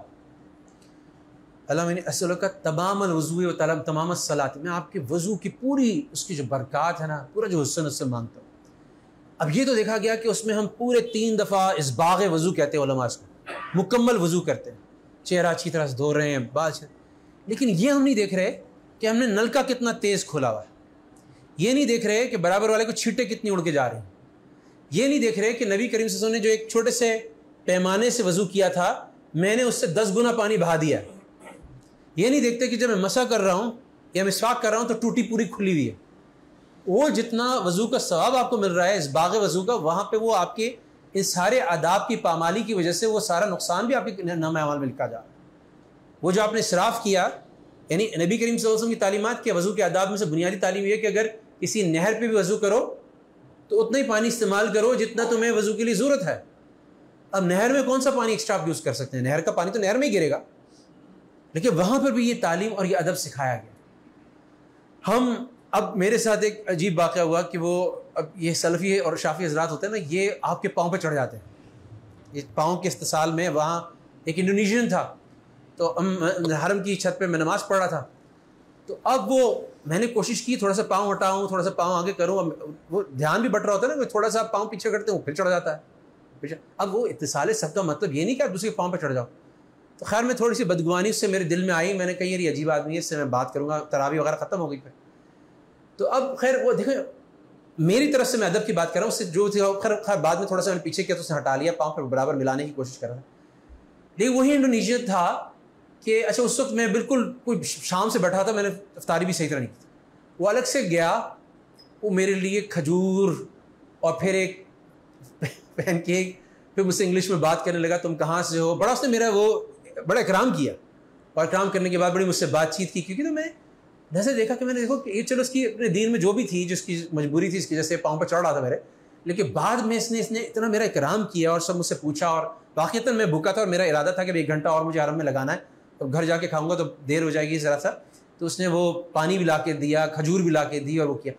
Speaker 2: اللہم انی اسألک تمام الوضوء و تمام الصلاۃ، میں آپ کے وضو کی پوری اس کی جو برکات ہے نا، پورا جو حسن اس سے مانگتا ہوں۔ اب یہ تو دیکھا گیا کہ اس میں ہم پورے 3 دفعہ اسباغ وضو کہتے ہیں علماء اس کو، مکمل وضو کرتے ہیں، چہرہ اچھی طرح سے دھو رہے ہیں، لیکن یہ ہم نہیں دیکھ رہے کہ ہم نے نل کا کتنا تیز کھولا ہوا ہے، یہ نہیں دیکھ رہے کہ برابر والے کو چھینٹے کتنی اڑ کے جا رہے ہیں، یہ نہیں دیکھ رہے کہ نبی کریم صلی اللہ علیہ وسلم نے جو ایک چھوٹے سے پیمانے سے وضو کیا تھا، میں نے اس سے 10 گنا پانی بہا دیا ہے۔ یہ نہیں دیکھتے کہ جب میں مسح کر رہا ہوں یا مسواک کر رہا ہوں تو ٹوٹی پوری کھلی ہوئی ہے، وہ جتنا وضو کا ثواب آپ کو مل رہا ہے اس باغ وضو کا، وہاں پہ وہ آپ کے ان سارے آداب کی پامالی کی وجہ سے وہ سارا نقصان بھی آپ کے نام اعمال میں لکھا جا رہا ہے۔ وہ جو آپ نے اسراف کیا، یعنی نبی کریم صلی اللہ علیہ وسلم کی تعلیمات کے وضو کے آداب میں سے بنیادی تعلیم یہ ہے کہ اگر کسی نہر پہ بھی وضو کرو تو اتنا ہی پانی استعمال کرو جتنا تمہیں وضو کے لیے ضرورت ہے۔ اب نہر میں کون سا پانی ایکسٹرا آپ یوز کر سکتے ہیں؟ نہر کا پانی تو نہر میں ہی گرے گا، لیکن وہاں پر بھی یہ تعلیم اور یہ ادب سکھایا گیا۔ اب میرے ساتھ ایک عجیب واقعہ ہوا کہ وہ اب یہ سلفی اور شافی حضرات ہوتے ہیں نا، یہ آپ کے پاؤں پہ چڑھ جاتے ہیں، یہ پاؤں کے استحصال میں، وہاں ایک انڈونیشین تھا، تو حرم کی چھت پہ میں نماز پڑھ رہا تھا، تو اب میں نے کوشش کی تھوڑا سا پاؤں ہٹاؤں، تھوڑا سا پاؤں آگے کروں، وہ دھیان بھی بٹ رہا ہوتا ہے نا، تھوڑا سا پاؤں پیچھے کرتے ہیں وہ پھر چڑھ جاتا ہے۔ اب وہ اتصال سب کا مطلب یہ نہیں کہ آپ دوسرے پاؤں پہ چڑھ جاؤ، تو خیر میں تھوڑی سی بدگمانی اس سے میرے دل میں آئی، میں نے کہا یہ عجیب آدمی ہے، اس سے میں بات کروں گا، تراویح وغیرہ ختم ہو گئی پھر، تو اب خیر وہ دیکھیں میری طرف سے میں ادب کی بات کر رہا ہوں، اس سے جو خیر بعد میں تھوڑا سا میں نے پیچھے کیا تو اس نے ہٹا لیا، پاؤں پہ برابر ملانے کی کوشش کر رہا تھا، لیکن وہی انڈونیشین تھا کہ اچھا اس وقت میں بالکل کوئی شام سے بیٹھا تھا, میں نے افطاری بھی صحیح طرح نہیں کی. وہ الگ سے گیا, وہ میرے لیے کھجور اور پھر ایک پین کیک, پھر مجھ سے انگلش میں بات کرنے لگا, تم کہاں سے ہو. بڑا اس نے میرا وہ بڑا اکرام کیا, اور اکرام کرنے کے بعد بڑی مجھ سے بات چیت کی, کیونکہ تو میں نظر دیکھا کہ میں نے دیکھو کہ یہ چلو اس کی اپنے دین میں جو بھی تھی, جو اس کی مجبوری تھی, اس کی وجہ سے پاؤں پر چڑھ رہا تھا میرے, لیکن بعد میں اس نے اتنا میرا اکرام کیا اور سب مجھ سے پوچھا. اور واقعتاً میں بھوکا تھا اور میرا ارادہ تھا کہ 1 گھنٹہ اور مجھے حرم میں لگانا ہے, تو گھر جا کے کھاؤں گا تو دیر ہو جائے گی ذرا سا. تو اس نے وہ پانی بھی لا کے دیا, کھجور بھی لا کے دی, اور وہ کیا.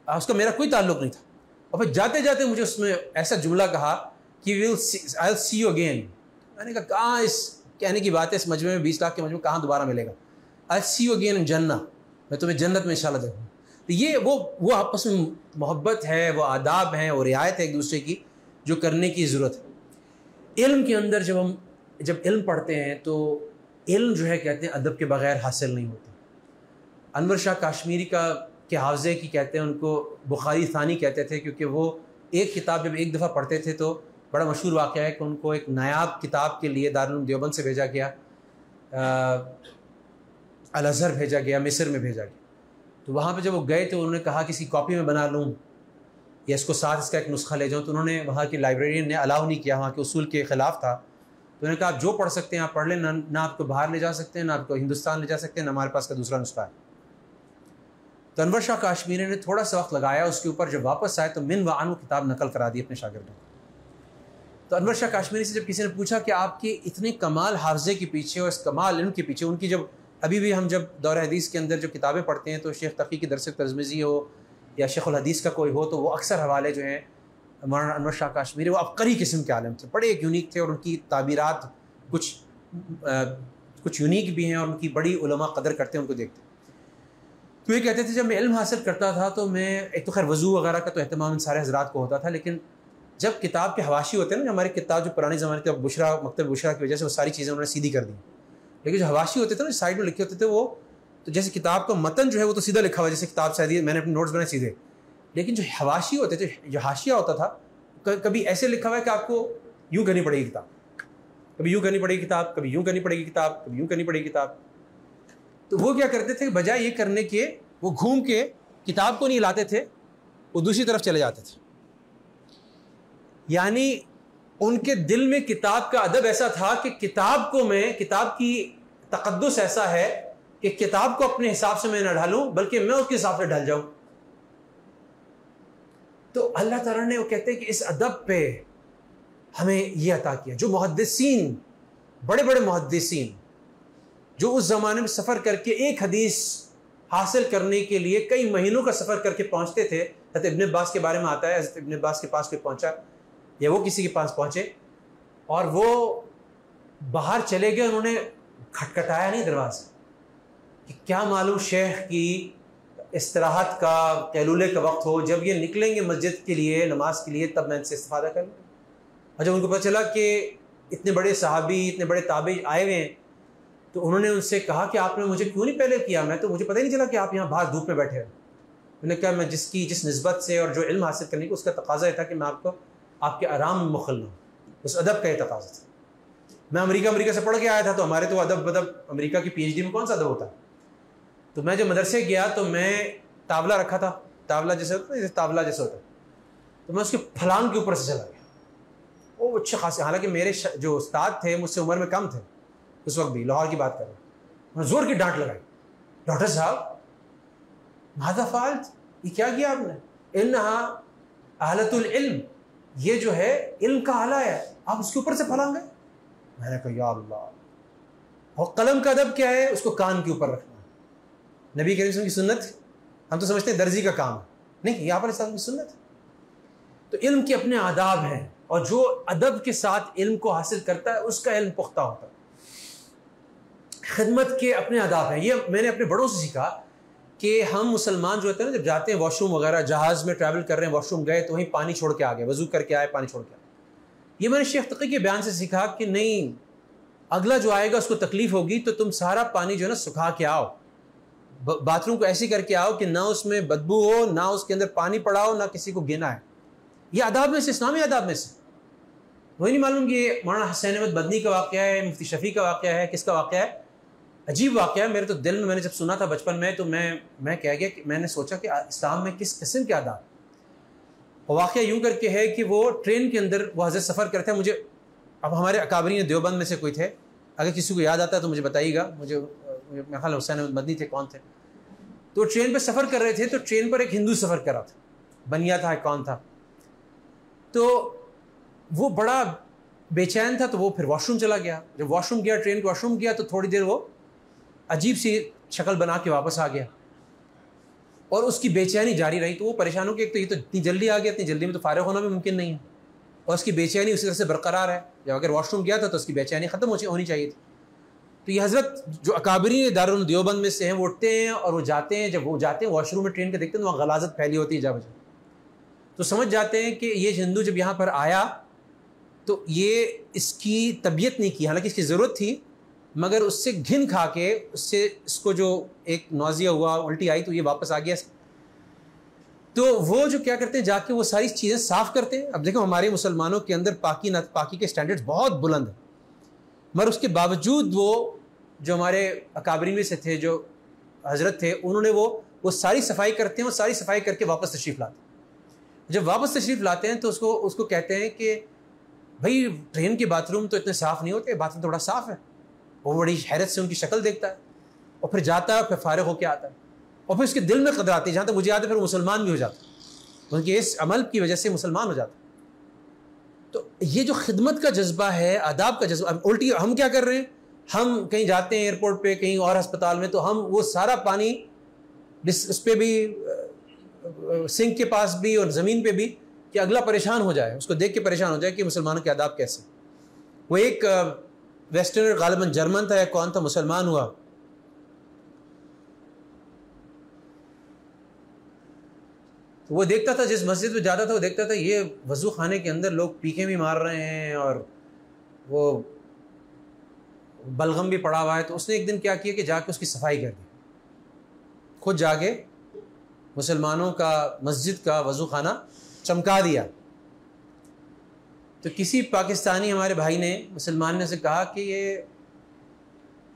Speaker 2: اس کا میرا کوئی تعلق نہیں تھا. اور پھر جاتے جاتے مجھے اس میں ایسا جملہ کہا کہ I'll see you again. میں نے کہا کہاں, اس کہنے کی بات ہے, اس مجمع میں 20 لاکھ کے مجمع کہاں دوبارہ ملے گا. I'll see you again in جنہ, میں تمہیں جنت میں انشاءاللہ دیکھوں. تو یہ وہ آپس میں محبت ہے, وہ آداب ہیں, اور رعایت ہے ایک دوسرے کی, جو کرنے کی ضرورت ہے. علم کے اندر جب علم پڑھتے ہیں تو علم جو ہے کہتے ہیں ادب کے بغیر حاصل نہیں ہوتا. انور شاہ کاشمیری کے حافظے کی کہتے ہیں, ان کو بخاری ثانی کہتے تھے, کیونکہ وہ ایک کتاب جب ایک دفعہ پڑھتے تھے تو بڑا مشہور واقعہ ہے کہ ان کو ایک نایاب کتاب کے لیے دارالعلوم دیوبند سے بھیجا گیا, الازہر بھیجا گیا, مصر میں بھیجا گیا. تو وہاں پہ جب وہ گئے تو انہوں نے کہا کسی کاپی میں بنا لوں یا اس کو ساتھ اس کا ایک نسخہ لے جاؤں. تو انہوں نے, وہاں کی لائبریرین نے الاؤ نہیں کیا, وہاں کے اصول کے خلاف تھا. تو انہوں نے کہا آپ جو پڑھ سکتے ہیں آپ پڑھ لیں, نہ آپ کو باہر لے جا سکتے ہیں, نہ آپ کو ہندوستان لے جا سکتے ہیں, نہ ہمارے پاس کا دوسرا نسخہ ہے. تو انور شاہ کاشمیری نے تھوڑا سا وقت لگایا اس کے اوپر, جب واپس آئے تو من وعن وہ کتاب نقل کرا دی اپنے شاگردوں کو. تو انور شاہ کاشمیری سے جب کسی نے پوچھا کہ آپ کے اتنے کمال حافظے کے پیچھے اور اس کمال علم کے پیچھے, ان کی جب ابھی بھی ہم جب دور حدیث کے اندر جو کتابیں پڑھتے ہیں تو شیخ تقی کی درس ترمذی ہو یا شیخ الحدیث کا کوئی ہو, تو وہ اکثر حوالے جو ہیں مولانا انور شاہ کاشمیری, وہ عبقری قسم کے عالم تھے, بڑے ایک یونیک تھے, اور ان کی تعبیرات کچھ یونیک بھی ہیں, اور ان کی بڑی علماء قدر کرتے ہیں, ان کو دیکھتے. تو یہ کہتے تھے جب میں علم حاصل کرتا تھا تو میں ایک تو خیر وضو وغیرہ کا تو اہتمام ان سارے حضرات کو ہوتا تھا, لیکن جب کتاب کے حواشی ہوتے ہیں نا, جو ہماری کتاب جو پرانے زمانے کے بشرا مکتب بشرا کی وجہ سے وہ ساری چیزیں انہوں نے سیدھی کر دی, لیکن جو حواشی ہوتے تھے نا سائڈ میں لکھے ہوتے تھے, وہ تو جیسے کتاب کا متن جو ہے وہ تو سیدھا لکھا ہوا, جیسے کتاب سیدھی میں نے اپنے نوٹس بنائے سیدھے, لیکن جو حواشی ہوتے تھے, جو حاشیہ ہوتا تھا, کبھی ایسے لکھا ہوا ہے کہ آپ کو یوں کرنی پڑے گی کتاب, کبھی یوں کرنی پڑے گی کتاب, کبھی یوں کرنی پڑے گی کتاب, کبھی یوں کرنی پڑے گی کتاب. تو وہ کیا کرتے تھے, بجائے یہ کرنے کے وہ گھوم کے کتاب کو نہیں لاتے تھے, وہ دوسری طرف چلے جاتے تھے. یعنی ان کے دل میں کتاب کا ادب ایسا تھا کہ کتاب کی تقدس ایسا ہے کہ کتاب کو اپنے حساب سے میں نہ ڈھالوں, بلکہ میں اس کے حساب سے ڈھل جاؤں. تو اللہ تعالیٰ نے وہ کہتے ہیں کہ اس ادب پہ ہمیں یہ عطا کیا. جو محدثین, بڑے بڑے محدثین جو اس زمانے میں سفر کر کے ایک حدیث حاصل کرنے کے لیے کئی مہینوں کا سفر کر کے پہنچتے تھے. حضرت ابن عباس کے بارے میں آتا ہے, حضرت ابن عباس کے پاس کوئی پہنچا یا وہ کسی کے پاس پہنچے اور وہ باہر چلے گئے, انہوں نے کھٹکھٹایا نہیں دروازہ, کہ کیا معلوم شیخ کی استراحت کا, قیلولے کا وقت ہو, جب یہ نکلیں گے مسجد کے لیے نماز کے لیے تب میں ان سے استفادہ کر لوں. اور جب ان کو پتہ چلا کہ اتنے بڑے صحابی, اتنے بڑے تابعی آئے ہوئے ہیں, تو انہوں نے ان سے کہا کہ آپ نے مجھے کیوں نہیں پہلے کیا, مجھے پتہ ہی نہیں چلا کہ آپ یہاں باہر دھوپ میں بیٹھے ہیں. انہوں نے کہا میں جس نسبت سے اور جو علم حاصل کرنے کی اس کا تقاضا یہ تھا کہ میں آپ کے آرام میں مخل ہوں, اس ادب کا یہ تقاضا تھا. میں امریکہ سے پڑھ کے آیا تھا, تو ہمارے تو ادب امریکہ کی PhD میں کون سا ادب ہوتا ہے. تو میں جب مدرسے گیا تو میں تاولہ رکھا تھا, تاولہ جیسے ہوتا ہے, تو میں اس کے پھلانگ کے اوپر سے چلا گیا. وہ اچھے خاصے, حالانکہ میرے جو استاد تھے مجھ سے عمر میں کم تھے اس وقت بھی, لاہور کی بات کر رہا ہوں. میں زور کی ڈانٹ لگائی, ڈاکٹر صاحب ماذا فعلت, یہ کیا کیا آپ نے, انہا آلۃ العلم, یہ جو ہے علم کا آلہ ہے, آپ اس کے اوپر سے پھلانگ گئے. میں نے کہا یا اللہ, اور قلم کا ادب کیا ہے, اس کو کان کے اوپر رکھنا. نبی کریم صلی اللہ علیہ وسلم کی سنت, ہم تو سمجھتے ہیں درزی کا کام ہے, نہیں, یہاں پر اسلام کی سنت. تو علم کے اپنے آداب ہیں, اور جو ادب کے ساتھ علم کو حاصل کرتا ہے اس کا علم پختہ ہوتا ہے. خدمت کے اپنے آداب ہیں. یہ میں نے اپنے بڑوں سے سیکھا کہ ہم مسلمان جو ہوتے ہیں نا, جب جاتے ہیں واش روم وغیرہ, جہاز میں ٹریول کر رہے ہیں, واش روم گئے تو وہیں پانی چھوڑ کے آ گئے, وضو کر کے آئے, پانی چھوڑ کے آئے. یہ میں نے شیخ تقی کے بیان سے سیکھا کہ نہیں, اگلا جو آئے گا اس کو تکلیف ہوگی, تو تم سارا پانی جو ہے نا سکھا کے آؤ, باتھ روم کو ایسی کر کے آؤ کہ نہ اس میں بدبو ہو, نہ اس کے اندر پانی پڑا ہو, نہ کسی کو گنا ہے. یہ آداب میں سے, اسلامی آداب میں سے. وہی نہیں معلوم کہ مولانا حسین احمد بدنی کا واقعہ ہے, مفتی شفیع کا واقعہ ہے, کس کا واقعہ ہے, عجیب واقعہ ہے میرے تو دل میں نے جب سنا تھا بچپن میں تو میں کہہ گیا کہ میں نے سوچا کہ اسلام میں کس قسم کے آداب. اور واقعہ یوں کر کے ہے کہ وہ ٹرین کے اندر وہ حضرت سفر کرتے ہیں. مجھے اب ہمارے اکابرین دیوبند میں سے کوئی تھے, اگر کسی کو یاد آتا ہے تو مجھے بتائیے گا. مجھے میرا خیال حسین احمد مدنی تھے, کون تھے, تو ٹرین پہ سفر کر رہے تھے. تو ٹرین پر ایک ہندو سفر کر رہا تھا, بنیا تھا کون تھا, تو وہ بڑا بے چین تھا. تو وہ پھر واش روم چلا گیا. جب واش روم گیا, ٹرین کے واش روم گیا, تو تھوڑی دیر وہ عجیب سی شکل بنا کے واپس آ گیا اور اس کی بے چینی جاری رہی. تو وہ پریشان ہو کہ ایک تو یہ تو اتنی جلدی آ گیا, اتنی جلدی میں تو فارغ ہونا بھی ممکن نہیں ہے, اور اس کی بے چینی اسی طرح سے برقرار ہے. جب اگر واش روم گیا تھا تو اس کی بے چینی ختم ہونی چاہیے تھی. تو یہ حضرت جو اکابرین دارالعلوم دیوبند میں سے ہیں وہ اٹھتے ہیں اور وہ جاتے ہیں. جب وہ جاتے ہیں واش روم میں ٹرین کے دیکھتے ہیں تو وہاں غلاظت پھیلی ہوتی ہے جا بجا, تو سمجھ جاتے ہیں کہ یہ ہندو جب یہاں پر آیا تو یہ اس کی طبیعت نہیں کی, حالانکہ اس کی ضرورت تھی, مگر اس سے گھن کھا کے اس کو جو ایک نوزیہ ہوا, الٹی آئی, تو یہ واپس آ گیا. تو وہ جو کیا کرتے ہیں, جا کے وہ ساری چیزیں صاف کرتے ہیں. اب دیکھو ہمارے مسلمانوں کے اندر پاکی کے سٹینڈرڈز بہت بلند ہیں, مگر اس کے باوجود وہ جو ہمارے اکابرین میں سے تھے, جو حضرت تھے, انہوں نے وہ ساری صفائی کرتے ہیں, وہ ساری صفائی کر کے واپس تشریف لاتے ہیں. جب واپس تشریف لاتے ہیں تو اس کو کہتے ہیں کہ بھائی ٹرین کے باتھ روم تو اتنے صاف نہیں ہوتے, باتھ روم تو بڑا صاف ہے. وہ بڑی حیرت سے ان کی شکل دیکھتا ہے اور پھر جاتا ہے, پھر فارغ ہو کے آتا ہے, اور پھر اس کے دل میں قدر آتی ہے. جہاں تک مجھے یاد ہے پھر مسلمان بھی ہو جاتا ہے, ان کے اس عمل کی وجہ سے مسلمان ہو جاتا ہے. تو یہ جو خدمت کا جذبہ ہے, آداب کا جذبہ, الٹی ہم کیا کر رہے ہیں, ہم کہیں جاتے ہیں ایئرپورٹ پہ, کہیں اور ہسپتال میں, تو ہم وہ سارا پانی اس پہ بھی, سنک کے پاس بھی اور زمین پہ بھی, کہ اگلا پریشان ہو جائے, اس کو دیکھ کے پریشان ہو جائے کہ مسلمانوں کے آداب کیسے. وہ ایک ویسٹرن غالباً جرمن تھا یا کون تھا, مسلمان ہوا, وہ دیکھتا تھا جس مسجد میں جاتا تھا, وہ دیکھتا تھا یہ وضو خانے کے اندر لوگ پیکیں بھی مار رہے ہیں اور وہ بلغم بھی پڑا ہوا ہے. تو اس نے ایک دن کیا کیا کہ جا کے اس کی صفائی کر دی, خود جا کے مسلمانوں کا مسجد کا وضو خانہ چمکا دیا. تو کسی پاکستانی ہمارے بھائی نے, مسلمان نے اسے کہا کہ یہ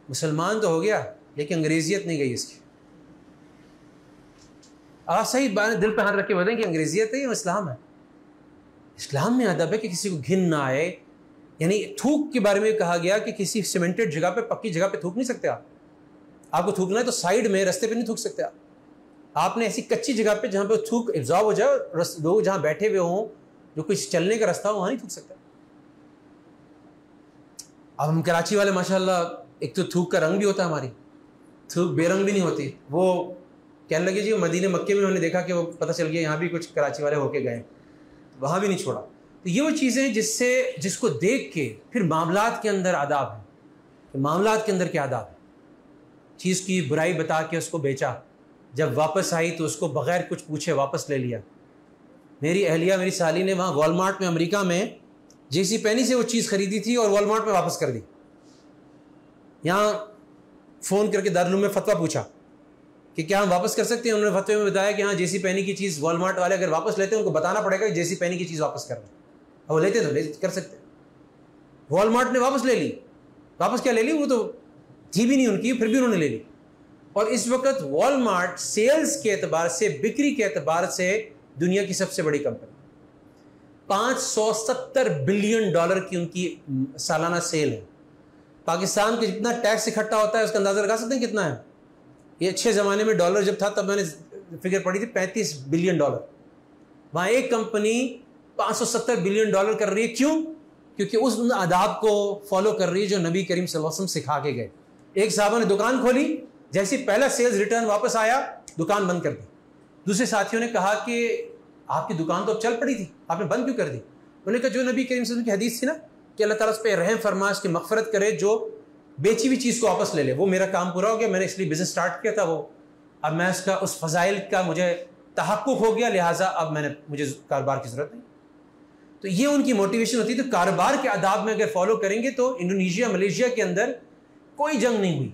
Speaker 2: مسلمان تو ہو گیا لیکن انگریزیت نہیں گئی اس کی. آپ صحیح بات دل پہ ہاتھ رکھ کے بتائیں کہ انگریزیت ہے یا اسلام ہے؟ اسلام میں ادب ہے کہ کسی کو گھن نہ آئے. یعنی تھوک کے بارے میں کہا گیا کہ کسی سیمنٹڈ جگہ پہ, پکی جگہ پہ تھوک نہیں سکتے. آپ کو تھوکنا ہے تو سائیڈ میں رستے پہ نہیں تھوک سکتے. آپ نے ایسی کچی جگہ پہ جہاں پہ تھوک ابزارب ہو جائے, لوگ جہاں بیٹھے ہوئے ہوں, جو کچھ چلنے کا رستہ ہو, وہاں نہیں تھوک سکتا. اب ہم کراچی والے ماشاءاللہ, ایک تو تھوک کا رنگ بھی ہوتا ہے, ہماری تھوک بے رنگ بھی نہیں ہوتی. وہ کہنے لگے جی مدینے مکے میں, انہوں نے دیکھا کہ وہ پتہ چل گیا یہاں بھی کچھ کراچی والے ہو کے گئے, وہاں بھی نہیں چھوڑا. تو یہ وہ چیزیں جس کو دیکھ کے پھر معاملات کے اندر آداب ہے, کہ معاملات کے اندر کیا آداب ہے. چیز کی برائی بتا کے اس کو بیچا, جب واپس آئی تو اس کو بغیر کچھ پوچھے واپس لے لیا. میری اہلیہ, میری سالی نے وہاں والمارٹ میں, امریکہ میں, جے سی پینی سے وہ چیز خریدی تھی اور والمارٹ میں واپس کر دی. یہاں فون کر کے دارالعلوم میں فتویٰ پوچھا کہ کیا ہم واپس کر سکتے ہیں. انہوں نے فتوے میں بتایا کہ ہاں جے سی پینی کی چیز والمارٹ والے اگر واپس لیتے ہیں ان کو بتانا پڑے گا کہ جے سی پینی کی چیز واپس کرنا. اور وہ لیتے تو کر سکتے. والمارٹ نے واپس لے لی. واپس کیا لے لی, وہ تو تھی بھی نہیں ان کی, پھر بھی انہوں نے لے لی. اور اس وقت والمارٹ سیلز کے اعتبار سے, بکری کے اعتبار سے دنیا کی سب سے بڑی کمپنی. $570 بلین کی ان کی سالانہ سیل ہے. پاکستان کے جتنا ٹیکس اکٹھا ہوتا ہے اس کا اندازہ لگا سکتے ہیں کتنا ہے. یہ اچھے زمانے میں ڈالر جب تھا تب میں نے فگر پڑھی تھی $35 بلین. وہاں ایک کمپنی $570 بلین کر رہی ہے. کیوں؟ کیونکہ اس آداب کو فالو کر رہی ہے جو نبی کریم صلی اللہ علیہ وسلم سکھا کے گئے. ایک صحابہ نے دکان کھولی, جیسے پہلا سیلز ریٹرن واپس آیا دکان بند کر دی. دوسرے ساتھیوں نے کہا کہ آپ کی دکان تو اب چل پڑی تھی, آپ نے بند کیوں کر دی؟ انہوں نے کہا جو نبی کریم صلی اللہ علیہ وسلم کی حدیث تھی نا کہ اللہ تعالیٰ اس پہ رحم فرما, اس کی مغفرت کرے, جو بیچی ہوئی چیز کو واپس لے لے, وہ میرا کام پورا ہو گیا. میں نے اس لیے بزنس سٹارٹ کیا تھا, وہ اب میں اس کا اس فضائل کا مجھے تحقق ہو گیا, لہٰذا اب مجھے کاروبار کی ضرورت نہیں. تو یہ ان کی موٹیویشن ہوتی ہے. تو کاروبار کے آداب میں اگر فالو کریں گے تو انڈونیشیا, ملیشیا کے اندر کوئی جنگ نہیں ہوئی.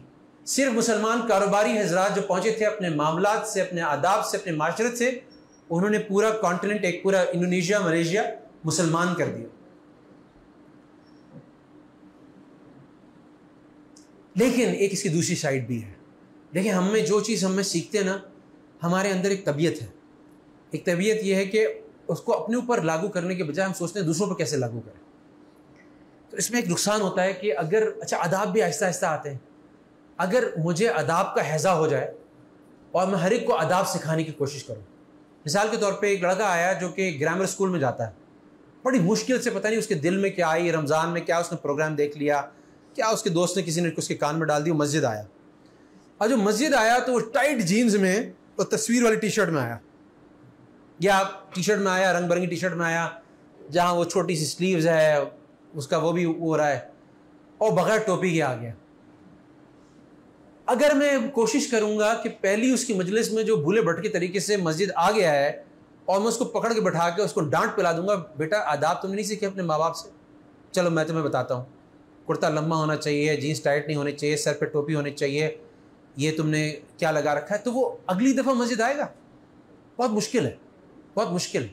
Speaker 2: صرف مسلمان کاروباری حضرات جو پہنچے تھے اپنے معاملات سے, اپنے آداب سے, اپنے معاشرت سے, انہوں نے پورا کانٹیننٹ, ایک پورا انڈونیشیا, ملیشیا مسلمان کر دیا. لیکن ایک اس کی دوسری سائڈ بھی ہے. دیکھیں ہم میں جو چیز ہم میں سیکھتے ہیں نا, ہمارے اندر ایک طبیعت ہے. ایک طبیعت یہ ہے کہ اس کو اپنے اوپر لاگو کرنے کے بجائے ہم سوچتے ہیں دوسروں پر کیسے لاگو کریں. تو اس میں ایک نقصان ہوتا ہے کہ اگر آداب بھی آہستہ آہستہ آتے ہیں. اگر مجھے آداب کا ہیضہ ہو جائے اور میں ہر ایک کو آداب سکھانے کی کوشش کروں. مثال کے طور پہ ایک لڑکا آیا جو کہ گرامر اسکول میں جاتا ہے, بڑی مشکل سے, پتہ نہیں اس کے دل میں کیا آئی, رمضان میں کیا اس نے پروگرام دیکھ لیا, کیا اس کے دوست نے کسی نے اس کے کان میں ڈال دی, وہ مسجد آیا. اور جو مسجد آیا تو وہ ٹائٹ جینز میں اور تصویر والی ٹی شرٹ میں آیا, یا ٹی شرٹ میں آیا, رنگ برنگی ٹی شرٹ میں آیا جہاں وہ چھوٹی سی سلیوز ہے اس کا, وہ بھی ہو رہا ہے, اور بغیر ٹوپی کے آ گیا. اگر میں کوشش کروں گا کہ پہلی اس کی مجلس میں جو بھولے بھٹکے طریقے سے مسجد آ گیا ہے اور میں اس کو پکڑ کے بٹھا کے اس کو ڈانٹ پلا دوں گا, بیٹا آداب تم نے نہیں سیکھے اپنے ماں باپ سے, چلو میں تمہیں بتاتا ہوں, کرتا لمبا ہونا چاہیے, جینس ٹائٹ نہیں ہونی چاہیے, سر پہ ٹوپی ہونی چاہیے, یہ تم نے کیا لگا رکھا ہے, تو وہ اگلی دفعہ مسجد آئے گا. بہت مشکل ہے, بہت مشکل ہے.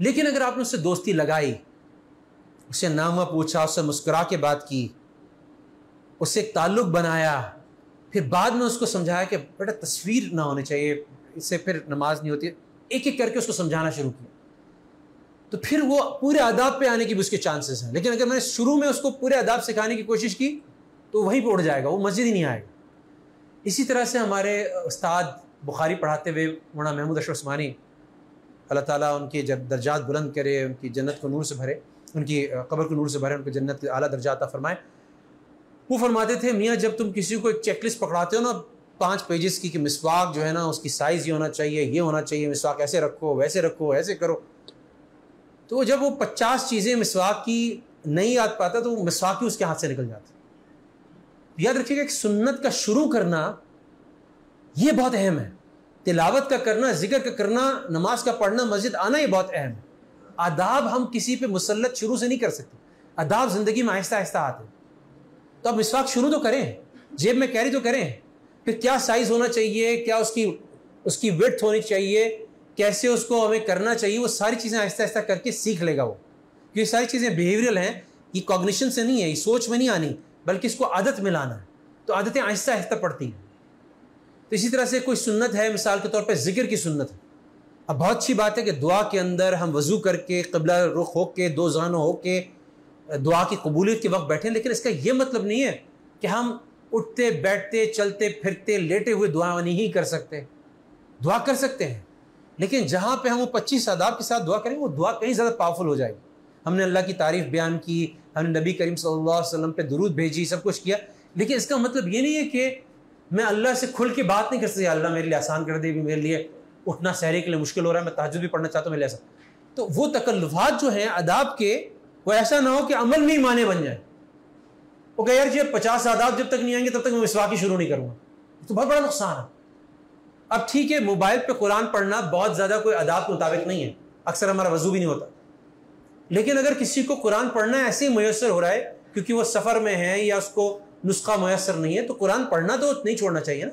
Speaker 2: لیکن اگر آپ نے اس سے دوستی لگائی, اس سے نام ہوا پوچھا, اس سے مسکرا کے بات کی, اس سے ایک تعلق بنایا, پھر بعد میں اس کو سمجھایا کہ بیٹا تصویر نہ ہونی چاہیے, اس سے پھر نماز نہیں ہوتی ہے, ایک ایک کر کے اس کو سمجھانا شروع کیا, تو پھر وہ پورے آداب پہ آنے کی بھی اس کے چانسز ہیں. لیکن اگر میں نے شروع میں اس کو پورے آداب سکھانے کی کوشش کی تو وہیں پہ اڑ جائے گا, وہ مسجد ہی نہیں آئے گا. اسی طرح سے ہمارے استاد بخاری پڑھاتے ہوئے مولانا محمود اشرف عثمانی, اللہ تعالیٰ ان کے درجات بلند کرے, ان کی جنت کو نور سے بھرے, ان کی قبر کو نور سے بھرے, ان کو جنت کے اعلیٰ درجات عطا فرمائے. وہ فرماتے تھے میاں جب تم کسی کو ایک چیک لسٹ پکڑاتے ہو نا 5 پیجز کی کہ مسواک جو ہے نا اس کی سائز یہ ہونا چاہیے, یہ ہونا چاہیے, مسواک ایسے رکھو, ویسے رکھو, ایسے کرو, تو جب وہ 50 چیزیں مسواک کی نہیں یاد پاتا تو وہ مسواک ہی اس کے ہاتھ سے نکل جاتی. یاد رکھیے گا کہ سنت کا شروع کرنا یہ بہت اہم ہے. تلاوت کا کرنا, ذکر کا کرنا, نماز کا پڑھنا, مسجد آنا یہ بہت اہم ہے. آداب ہم کسی پہ مسلط شروع سے نہیں کر سکتے, آداب زندگی میں آہستہ آہستہ آتے ہیں. تو اب مسواک شروع تو کریں, جیب میں کیری تو کریں, پھر کیا سائز ہونا چاہیے, کیا اس کی وڈتھ ہونی چاہیے, کیسے اس کو ہمیں کرنا چاہیے, وہ ساری چیزیں آہستہ آہستہ کر کے سیکھ لے گا وہ. یہ ساری چیزیں بیہیویئرل ہیں, یہ کوگنیشن سے نہیں ہے, یہ سوچ میں نہیں آنی, بلکہ اس کو عادت میں لانا ہے. تو عادتیں آہستہ آہستہ پڑتی ہیں. تو اسی طرح سے کوئی سنت ہے, مثال کے طور پہ ذکر کی سنت ہے. اب بہت اچھی بات ہے کہ دعا کے اندر ہم وضو کر کے قبلہ رخ ہو کے 2 زانوں ہو کے دعا کی قبولیت کے وقت بیٹھیں, لیکن اس کا یہ مطلب نہیں ہے کہ ہم اٹھتے بیٹھتے چلتے پھرتے لیٹے ہوئے دعا نہیں کر سکتے. دعا کر سکتے ہیں, لیکن جہاں پہ ہم وہ 25 آداب کے ساتھ دعا کریں وہ دعا کہیں زیادہ پاورفل ہو جائے گی. ہم نے اللہ کی تعریف بیان کی, ہم نے نبی کریم صلی اللہ علیہ وسلم پہ درود بھیجی, سب کچھ کیا, لیکن اس کا مطلب یہ نہیں ہے کہ میں اللہ سے کھل کے بات نہیں کر سکتا, اللہ میرے لیے آسان کر دے, میرے لیے اٹھنا سحری کے لیے مشکل ہو رہا ہے, میں تہجد بھی پڑھنا چاہتا ہوں, میرے ایسا. تو وہ تکلفات جو ہیں آداب کے, وہ ایسا نہ ہو کہ عمل میں ہی مانے بن جائے. وہ کہ یار جی 50 آداب جب تک نہیں آئیں گے تب تک میں مسواک ہی شروع نہیں کروں گا, تو بہت بڑا نقصان ہے. اب ٹھیک ہے موبائل پہ قرآن پڑھنا بہت زیادہ کوئی آداب کے مطابق نہیں ہے, اکثر ہمارا وضو بھی نہیں ہوتا, لیکن اگر کسی کو قرآن پڑھنا ایسے ہی میسر ہو رہا ہے کیونکہ وہ سفر میں ہے یا اس کو نسخہ میسر نہیں ہے, تو قرآن پڑھنا تو نہیں چھوڑنا چاہیے نا.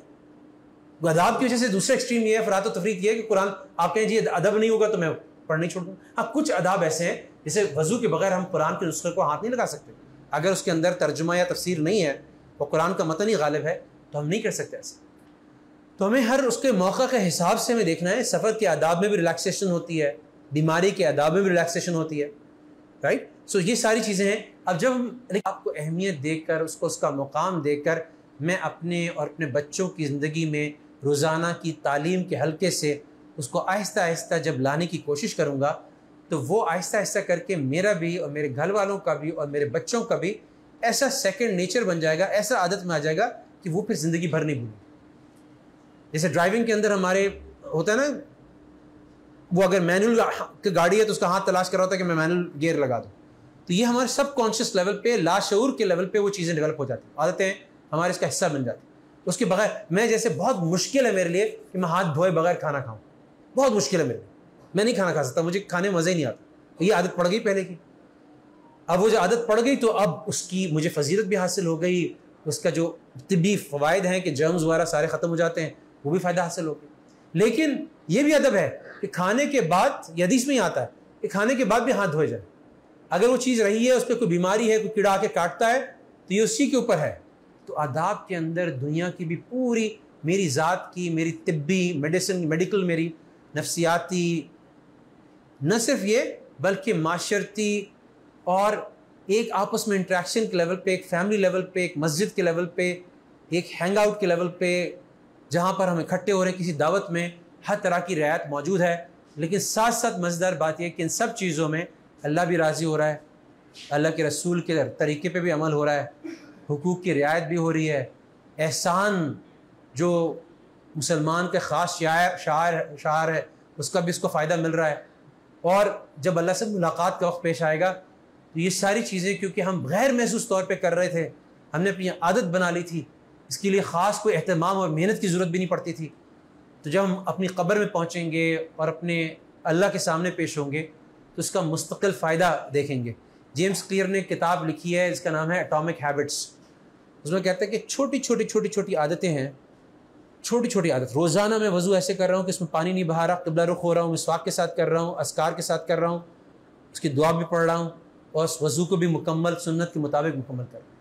Speaker 2: آداب کی وجہ سے دوسرا ایکسٹریم یہ ہے, افراط و تفریط یہ ہے کہ قرآن آپ کہیں جی ادب نہیں ہوگا تو میں پڑھنا ہی چھوڑ دوں. ہاں کچھ آداب ایسے ہیں جیسے وضو کے بغیر ہم قرآن کے نسخے کو ہاتھ نہیں لگا سکتے, اگر اس کے اندر ترجمہ یا تفسیر نہیں ہے, وہ قرآن کا متن ہی غالب ہے, تو ہم نہیں کر سکتے ایسے. تو ہمیں ہر اس کے موقع کے حساب سے ہمیں دیکھنا ہے. سفر کے آداب میں بھی ریلیکسیشن ہوتی ہے, بیماری کے آداب میں بھی ریلیکسیشن ہوتی ہے, رائٹ. سو یہ ساری چیزیں ہیں. اب جب ہم آپ کو اہمیت دے کر, اس کو اس کا مقام دے کر, میں اپنے اور اپنے بچوں کی زندگی میں روزانہ کی تعلیم کے حلقے سے اس کو آہستہ آہستہ جب لانے کی کوشش کروں گا, تو وہ آہستہ آہستہ کر کے میرا بھی اور میرے گھر والوں کا بھی اور میرے بچوں کا بھی ایسا سیکنڈ نیچر بن جائے گا, ایسا عادت میں آ جائے گا کہ وہ پھر زندگی بھر نہیں بھولیں. جیسے ڈرائیونگ کے اندر ہمارے ہوتا ہے نا, وہ اگر مینول گاڑی ہے تو اس کا ہاتھ تلاش کر رہا ہوتا ہے کہ میں مینول گیئر لگا دوں, تو یہ ہمارے سب کانشیس لیول پہ, لاشعور کے لیول پہ وہ چیزیں ڈیولپ ہو جاتی ہیں, عادتیں ہمارے اس کا حصہ بن جاتی ہیں. اس کے بغیر میں جیسے بہت مشکل ہے میرے لیے کہ میں ہاتھ دھوئے بغیر کھانا کھاؤں, بہت مشکل ہے میرے لیے, میں نہیں کھانا کھا سکتا, مجھے کھانے میں مزہ ہی نہیں آتا. یہ عادت پڑ گئی پہلے کی, اب وہ جو عادت پڑ گئی تو اب اس کی مجھے فضیلت بھی حاصل ہو گئی, اس کا جو طبی فوائد ہیں کہ جرمز وغیرہ سارے ختم ہو جاتے ہیں, وہ بھی فائدہ حاصل ہو گیا. لیکن یہ بھی ادب ہے کہ کھانے کے بعد, یہ حدیث میں ہی آتا ہے کہ کھانے کے بعد بھی ہاتھ دھوئے جائے. اگر وہ چیز رہی ہے, اس پہ کوئی بیماری ہے, کوئی کیڑا آ کے کاٹتا ہے, تو یہ اسی کے اوپر ہے تو آداب کے اندر دنیا کی بھی پوری میری ذات کی، میری طبی میڈیکل، میری نفسیاتی، نہ صرف یہ بلکہ معاشرتی اور ایک آپس میں انٹریکشن کے لیول پہ، ایک فیملی لیول پہ، ایک مسجد کے لیول پہ، ایک ہینگ آؤٹ کے لیول پہ، جہاں پر ہم اکٹھے ہو رہے ہیں کسی دعوت میں، ہر طرح کی رعایت موجود ہے. لیکن ساتھ ساتھ مزیدار بات یہ کہ ان سب چیزوں میں اللہ بھی راضی ہو رہا ہے، اللہ کے رسول کے طریقے پہ بھی عمل ہو رہا ہے، حقوق کی رعایت بھی ہو رہی ہے، احسان جو مسلمان کے خاص شعار ہے اس کا بھی اس کو فائدہ مل رہا ہے. اور جب اللہ سے ملاقات کا وقت پیش آئے گا تو یہ ساری چیزیں کیونکہ ہم غیر محسوس طور پہ کر رہے تھے، ہم نے اپنی عادت بنا لی تھی، اس کے لیے خاص کوئی اہتمام اور محنت کی ضرورت بھی نہیں پڑتی تھی. تو جب ہم اپنی قبر میں پہنچیں گے اور اپنے اللہ کے سامنے پیش ہوں گے تو اس کا مستقل فائدہ دیکھیں گے. جیمس کلیئر نے کتاب لکھی ہے، اس کا نام ہے اٹامک ہیبٹس. اس میں کہتے ہیں کہ چھوٹی عادتیں ہیں، چھوٹی عادت. روزانہ میں وضو ایسے کر رہا ہوں کہ اس میں پانی نہیں بہا رہا، قبلہ رخ ہو رہا ہوں، مسواک کے ساتھ کر رہا ہوں، اذکار کے ساتھ کر رہا ہوں، اس کی دعا بھی پڑھ رہا ہوں، اور اس وضو کو بھی مکمل سنت کے مطابق مکمل کر رہا ہوں.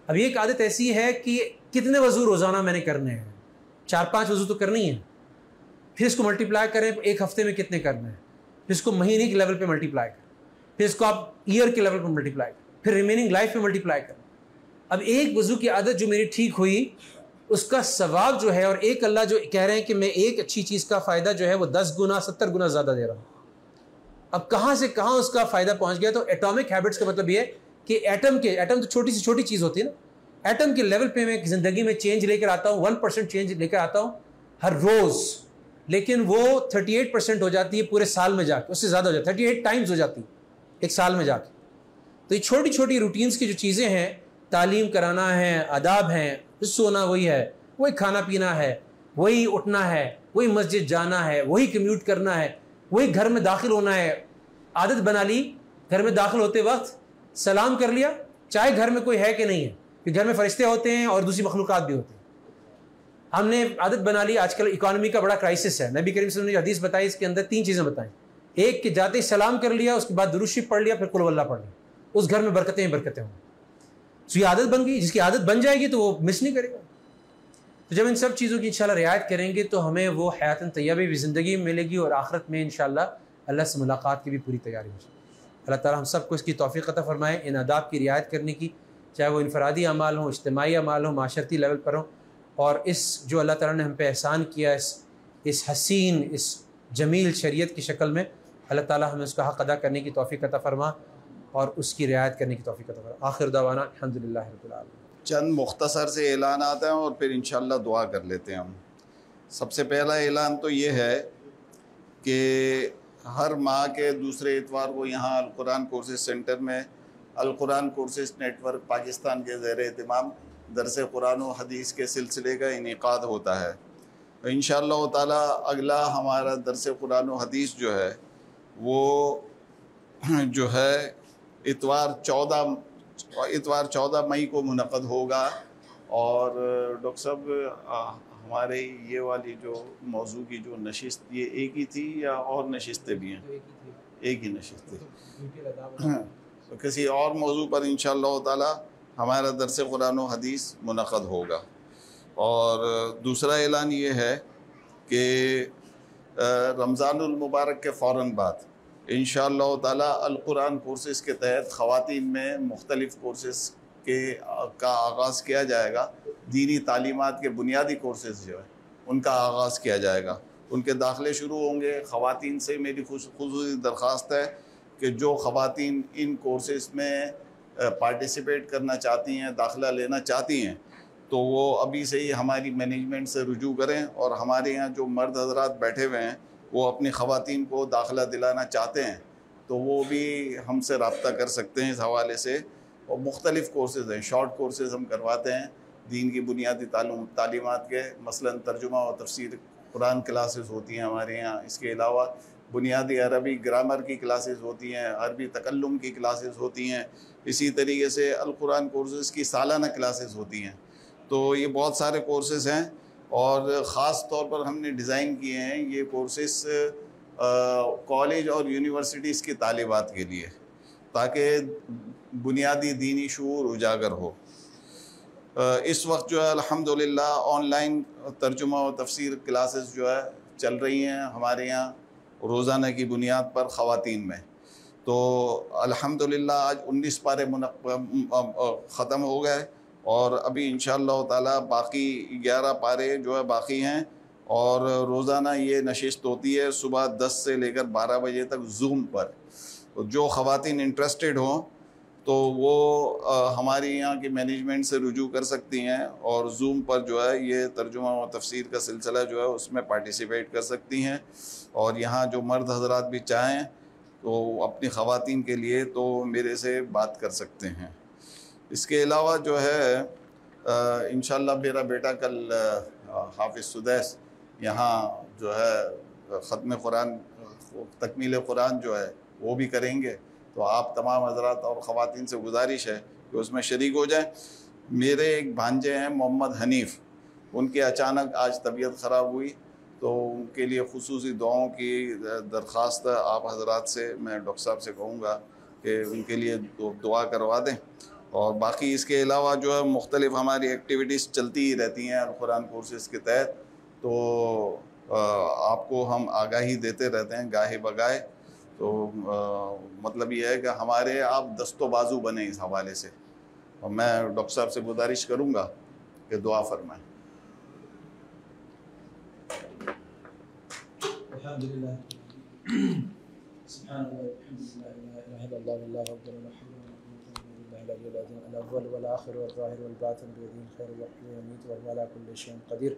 Speaker 2: اب یہ ایک عادت ایسی ہے کہ کتنے وضو روزانہ میں نے کرنے ہیں؟ 4-5 وضو تو کرنی ہے. پھر اس کو ملٹیپلائی کریں ایک ہفتے میں کتنے کرنے ہیں، پھر اس کو مہینے کے لیول پہ ملٹیپلائی کریں، پھر اس کو آپ ایئر کے لیول پہ ملٹیپلائی کریں، پھر ریمیننگ لائف پہ ملٹیپلائی کریں. اب ایک وضو کی عادت جو میری ٹھیک ہوئی اس کا ثواب جو ہے، اور ایک اللہ جو کہہ رہے ہیں کہ میں ایک اچھی چیز کا فائدہ جو ہے وہ 10 گنا 70 گنا زیادہ دے رہا ہوں. اب کہاں سے کہاں اس کا فائدہ پہنچ گیا. تو ایٹامک ہیبٹس کا مطلب یہ کہ ایٹم تو چھوٹی سے چھوٹی چیز ہوتی ہے نا، ایٹم کے لیول پہ میں زندگی میں چینج لے کر آتا ہوں، 1% چینج لے کر آتا ہوں ہر روز، لیکن وہ 38% ہو جاتی ہے پورے سال میں جا کے، اس سے زیادہ ہو جاتی ہے، 38 ٹائمز ہو جاتی ہے ایک سال میں جا کے. تو یہ چھوٹی روٹینز کی جو چیزیں ہیں، تعلیم کرانا ہے، آداب ہیں، سونا وہی ہے، وہی کھانا پینا ہے، وہی اٹھنا ہے، وہی مسجد جانا ہے، وہی کمیوٹ کرنا ہے، وہی گھر میں داخل ہونا ہے. عادت بنا لی گھر میں داخل ہوتے وقت سلام کر لیا، چاہے گھر میں کوئی ہے کہ نہیں ہے، کہ گھر میں فرشتے ہوتے ہیں اور دوسری مخلوقات بھی ہوتی ہیں. ہم نے عادت بنا لی. آج کل اکانومی کا بڑا کرائسس ہے. نبی کریم صلی اللہ علیہ وسلم نے حدیث بتائی، اس کے اندر 3 چیزیں بتائیں. ایک کہ جاتے ہی سلام کر لیا، اس کے بعد درود شریف پڑھ لیا، پھر قل ہو اللہ پڑھ لیا، اس گھر میں برکتیں ہوں. تو یہ عادت بن گئی، جس کی عادت بن جائے گی تو وہ مس نہیں کرے گا. تو جب ان سب چیزوں کی انشاءاللہ رعایت کریں گے تو ہمیں وہ حیات طیبہ بھی زندگی میں ملے گی، اور آخرت میں انشاءاللہ اللہ سے ملاقات کی بھی پوری تیاری ہو جائے. اللہ تعالی ہم سب کو اس کی توفیق عطا فرمائے، ان آداب کی رعایت کرنے کی، چاہے وہ انفرادی اعمال ہوں، اجتماعی اعمال ہوں، معاشرتی لیول پر ہوں. اور اس جو اللہ تعالیٰ نے ہم پہ احسان کیا، اس حسین، اس جمیل شریعت کی شکل میں، اللہ تعالیٰ ہمیں اس کا حق ادا کرنے کی توفیق عطا فرما اور اس کی رعایت کرنے کی توفیق عطا فرما. آخر دعوانا الحمدللہ رب العالمین.
Speaker 1: چند مختصر سے اعلانات ہیں اور پھر انشاءاللہ دعا کر لیتے ہیں ہم. سب سے پہلا اعلان تو یہ ہے کہ ہر ماہ کے دوسرے اتوار کو یہاں القرآن کورسز سینٹر میں القرآن کورسز نیٹ ورک پاکستان کے زیر اہتمام درس قرآن و حدیث کے سلسلے کا انعقاد ہوتا ہے. انشاءاللہ تعالی اگلا ہمارا درس قرآن و حدیث جو ہے وہ جو ہے اتوار 14 مئی کو منعقد ہوگا. اور ڈاکٹر صاحب ہمارے یہ والی جو موضوع کی جو نشست یہ ایک ہی تھی یا اور نشستیں بھی ہیں؟ ایک ہی نشست تھی. تو کسی اور موضوع پر انشاءاللہ تعالی ہمارا درس قرآن و حدیث منعقد ہوگا. اور دوسرا اعلان یہ ہے کہ رمضان المبارک کے فوراً بعد انشاءاللہ تعالی القرآن کورسز کے تحت خواتین میں مختلف کورسز کا آغاز کیا جائے گا. دینی تعلیمات کے بنیادی کورسز جو ہے ان کا آغاز کیا جائے گا، ان کے داخلے شروع ہوں گے. خواتین سے میری خصوصی درخواست ہے کہ جو خواتین ان کورسز میں پارٹیسپیٹ کرنا چاہتی ہیں، داخلہ لینا چاہتی ہیں، تو وہ ابھی سے ہی ہماری مینجمنٹ سے رجوع کریں. اور ہمارے یہاں جو مرد حضرات بیٹھے ہوئے ہیں وہ اپنی خواتین کو داخلہ دلانا چاہتے ہیں تو وہ بھی ہم سے رابطہ کر سکتے ہیں اس حوالے سے. اور مختلف کورسز ہیں، شارٹ کورسز ہم کرواتے ہیں دین کی بنیادی تعلیمات کے، مثلاً ترجمہ و تفسیر قرآن کلاسز ہوتی ہیں ہمارے یہاں. اس کے علاوہ بنیادی عربی گرامر کی کلاسز ہوتی ہیں، عربی تکلم کی کلاسز ہوتی ہیں. اسی طریقے سے القرآن کورسز کی سالانہ کلاسز ہوتی ہیں. تو یہ بہت سارے کورسز ہیں اور خاص طور پر ہم نے ڈیزائن کیے ہیں یہ کورسز کالج اور یونیورسٹیز کی طالبات کے لیے، تاکہ بنیادی دینی شعور اجاگر ہو. اس وقت جو ہے الحمدللہ آن لائن ترجمہ و تفسیر کلاسز جو ہے چل رہی ہیں ہمارے یہاں روزانہ کی بنیاد پر خواتین میں. تو الحمدللہ آج 19 پارے ختم ہو گئے اور ابھی انشاءاللہ تعالی باقی 11 پارے جو ہے باقی ہیں. اور روزانہ یہ نشست ہوتی ہے صبح 10 سے لے کر 12 بجے تک زوم پر. جو خواتین انٹرسٹڈ ہوں تو وہ ہماری یہاں کی مینجمنٹ سے رجوع کر سکتی ہیں اور زوم پر جو ہے یہ ترجمہ و تفسیر کا سلسلہ جو ہے اس میں پارٹیسپیٹ کر سکتی ہیں. اور یہاں جو مرد حضرات بھی چاہیں تو اپنی خواتین کے لیے تو میرے سے بات کر سکتے ہیں. اس کے علاوہ جو ہے انشاءاللہ میرا بیٹا کل حافظ سدیس یہاں جو ہے ختم قرآن تکمیل قرآن جو ہے وہ بھی کریں گے. تو آپ تمام حضرات اور خواتین سے گزارش ہے کہ اس میں شریک ہو جائیں. میرے ایک بھانجے ہیں محمد حنیف، ان کے اچانک آج طبیعت خراب ہوئی تو ان کے لیے خصوصی دعاؤں کی درخواست آپ حضرات سے میں ڈاکٹر صاحب سے کہوں گا کہ ان کے لیے دعا کروا دیں. اور باقی اس کے علاوہ جو ہے مختلف ہماری ایکٹیویٹیز چلتی ہی رہتی ہیں القرآن کورسز کے تحت. تو آپ کو ہم آگاہی دیتے رہتے ہیں گاہے بگاہے. تو مطلب یہ ہے کہ ہمارے آپ دست و بازو بنیں اس حوالے سے. اور میں ڈاکٹر صاحب سے گزارش کروں گا کہ دعا فرمائیں.
Speaker 3: الحمدللہ سبحان اللہ الحمدللہ لا الہ الا اللہ واللہ اکبر لا حول ولا قوة الا باللہ العلی العظیم الاول والآخر والظاہر والباطن بیدہ الخیر یحیی ویمیت وهو علی کل شیء قدیر.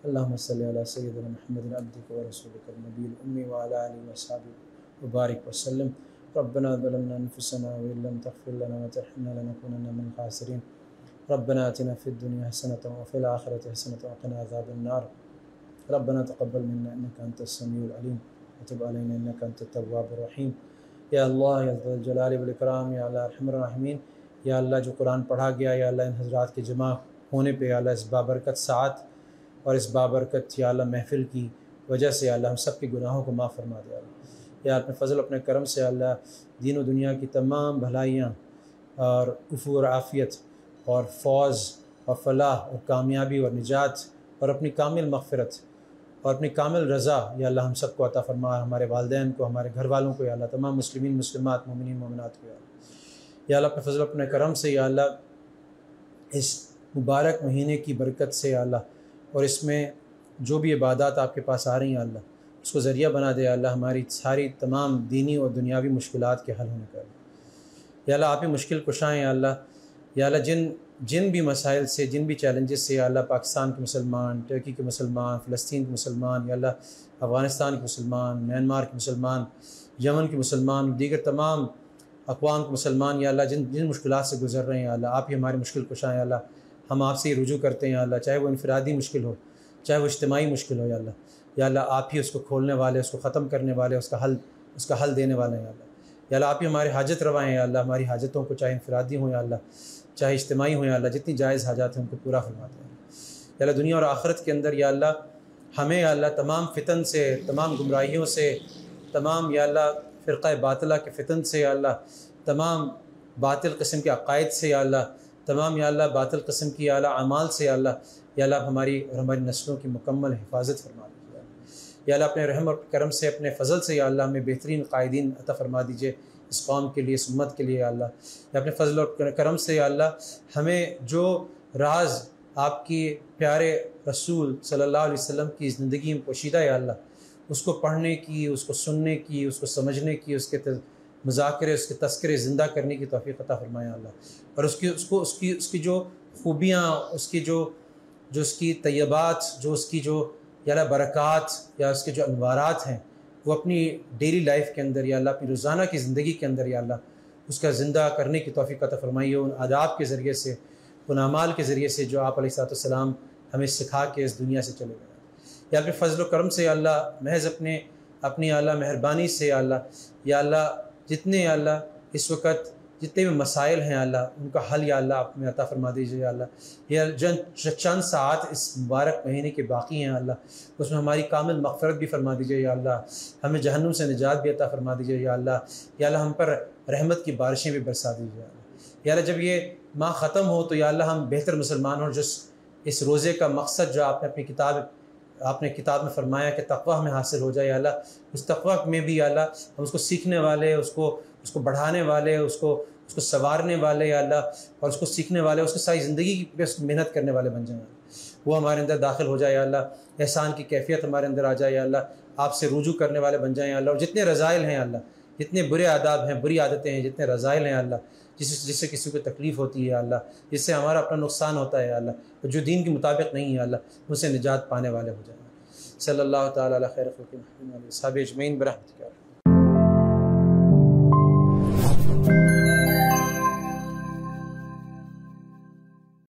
Speaker 3: اللہم صلی علی سیدنا محمد عبدک ورسولک النبی الأمی وعلی آلہ وصحبہ وبارک وسلم. ربنا ظلمنا انفسنا وإن لم تغفر لنا وترحمنا لنكونن من الخاسرین. ربنا آتنا فی الدنیا حسنة وفی الآخرة حسنة وقنا عذاب النار. ربنا تقبل منا انك انت السميع العليم وتب علينا انك انت التواب الرحیم. یا اللہ یا ذا الجلال والاکرام یا اللہ ارحم الراحمین. یا اللہ جو قرآن پڑھا گیا یا اللہ ان حضرات کے جمع ہونے پہ یا اللہ اس بابرکت ساعت اور اس بابرکت یا اللہ محفل کی وجہ سے یا اللہ ہم سب کے گناہوں کو معاف فرما دے. یا اپنے فضل اپنے کرم سے اللہ دین و دنیا کی تمام بھلائیاں اور عفو اور عافیت اور فوز اور فلاح اور کامیابی اور نجات اور اپنی کامل مغفرت اور اپنی کامل رضا یا اللہ ہم سب کو عطا فرما. ہمارے والدین کو، ہمارے گھر والوں کو یا اللہ، تمام مسلمین مسلمات مومنین مومنات کو یا اللہ اپنے فضل اپنے کرم سے یا اللہ اس مبارک مہینے کی برکت سے یا اللہ اور اس میں جو بھی عبادات آپ کے پاس آ رہی ہیں اللہ اس کو ذریعہ بنا دے. یا اللہ ہماری ساری تمام دینی اور دنیاوی مشکلات کے حل ہونے کا یا اللہ آپ ہی مشکل کشائیں یا اللہ. یا اللہ جن بھی مسائل سے، جن بھی چیلنجز سے یا اللہ پاکستان کے مسلمان، ترکی کے مسلمان، فلسطین کے مسلمان یا اللہ افغانستان کے مسلمان، میانمار کے مسلمان، یمن کے مسلمان، دیگر تمام اقوام کے مسلمان یا اللہ جن مشکلات سے گزر رہے ہیں یا اللہ آپ ہی ہماری مشکل کشائیں یا اللہ. ہم آپ سے ہی رجوع کرتے ہیں یا اللہ، چاہے وہ انفرادی مشکل ہو، چاہے وہ اجتماعی مشکل ہو یا اللہ. یا اللہ آپ ہی اس کو کھولنے والے، اس کو ختم کرنے والے، اس کا حل دینے والے ہیں یا اللہ. یا اللہ آپ ہی ہمارے حاجت روا ہیں یا اللہ. ہماری حاجتوں کو چاہے انفرادی ہوں یا اللہ، چاہے اجتماعی ہوں یا اللہ، جتنی جائز حاجات ہیں ان کو پورا فرماتے ہیں یا اللہ. دنیا اور آخرت کے اندر یا اللہ ہمیں یا اللہ تمام فتن سے، تمام گمراہیوں سے، تمام یا اللہ فرقہ باطلہ کے فتن سے یا اللہ، تمام باطل قسم کے عقائد سے یا اللہ، تمام یا اللہ باطل قسم کی یا اللہ اعمال سے یا اللہ ہماری اور ہماری نسلوں کی مکمل حفاظت فرما دیجیے یا اللہ. اپنے رحم اور کرم سے، اپنے فضل سے یا اللہ ہمیں بہترین قائدین عطا فرما دیجیے اس قوم کے لیے، اس امت کے لیے یا اللہ. یا اپنے فضل اور کرم سے یا اللہ ہمیں جو راز آپ کی پیارے رسول صلی اللہ علیہ وسلم کی زندگی میں پوشیدہ یا اللہ اس کو پڑھنے کی، اس کو سننے کی، اس کو سمجھنے کی، اس کے مذاکرے، اس کے تذکرے زندہ کرنے کی توفیق عطا فرمائے اللہ. اور اس کی جو خوبیاں، اس کی طیبات، جو اس کی جو یا اللہ برکات یا اس کے جو انوارات ہیں وہ اپنی ڈیلی لائف کے اندر یا اللہ اپنی روزانہ کی زندگی کے اندر یا اللہ اس کا زندہ کرنے کی توفیق عطا فرمائیے. ان آداب کے ذریعے سے، ان اعمال کے ذریعے سے جو آپ علیہ السلام ہمیں سکھا کے اس دنیا سے چلے گئے یا اپنے فضل و کرم سے یا اللہ محض اپنی اعلیٰ مہربانی سے یا اللہ جتنے یا اللہ اس وقت جتنے بھی مسائل ہیں اللہ ان کا حل یا اللہ آپ میں عطا فرما دیجیے یا اللہ. یا چند ساعت اس مبارک مہینے کے باقی ہیں اللہ اس میں ہماری کامل مغفرت بھی فرما دیجیے یا اللہ. ہمیں جہنم سے نجات بھی عطا فرما دیجیے یا اللہ. یا اللہ ہم پر رحمت کی بارشیں بھی برسا دیجیے یا اللہ.
Speaker 2: یا اللہ جب یہ ماہ ختم ہو تو یا اللہ ہم بہتر مسلمان ہوں، جس اس روزے کا مقصد جو آپ نے اپنے کتاب میں فرمایا کہ تقویٰ ہمیں حاصل ہو جائے، یا اللہ اس تقویٰ میں بھی یا اللہ ہم اس کو سیکھنے والے، اس کو بڑھانے والے، اس کو سنوارنے والے یا اللہ، اور اس کو سیکھنے والے، اس کو ساری زندگی پہ محنت کرنے والے بن جائیں، وہ ہمارے اندر داخل ہو جائے یا اللہ، احسان کی کیفیت ہمارے اندر آ جائے یا اللہ، آپ سے رجوع کرنے والے بن جائیں یا اللہ، اور جتنے رذائل ہیں اللہ، جتنے برے آداب ہیں، بری عادتیں ہیں، جتنے رذائل ہیں اللہ، جس سے کسی کو تکلیف ہوتی ہے اللہ، جس سے ہمارا اپنا نقصان ہوتا ہے اللہ، جو دین کے مطابق نہیں ہے اللہ، ان سے نجات پانے والے ہو جائیں۔ صلی اللہ تعالیٰ علی خیر خلق محمد و اصحابہ اجمعین برحمتک۔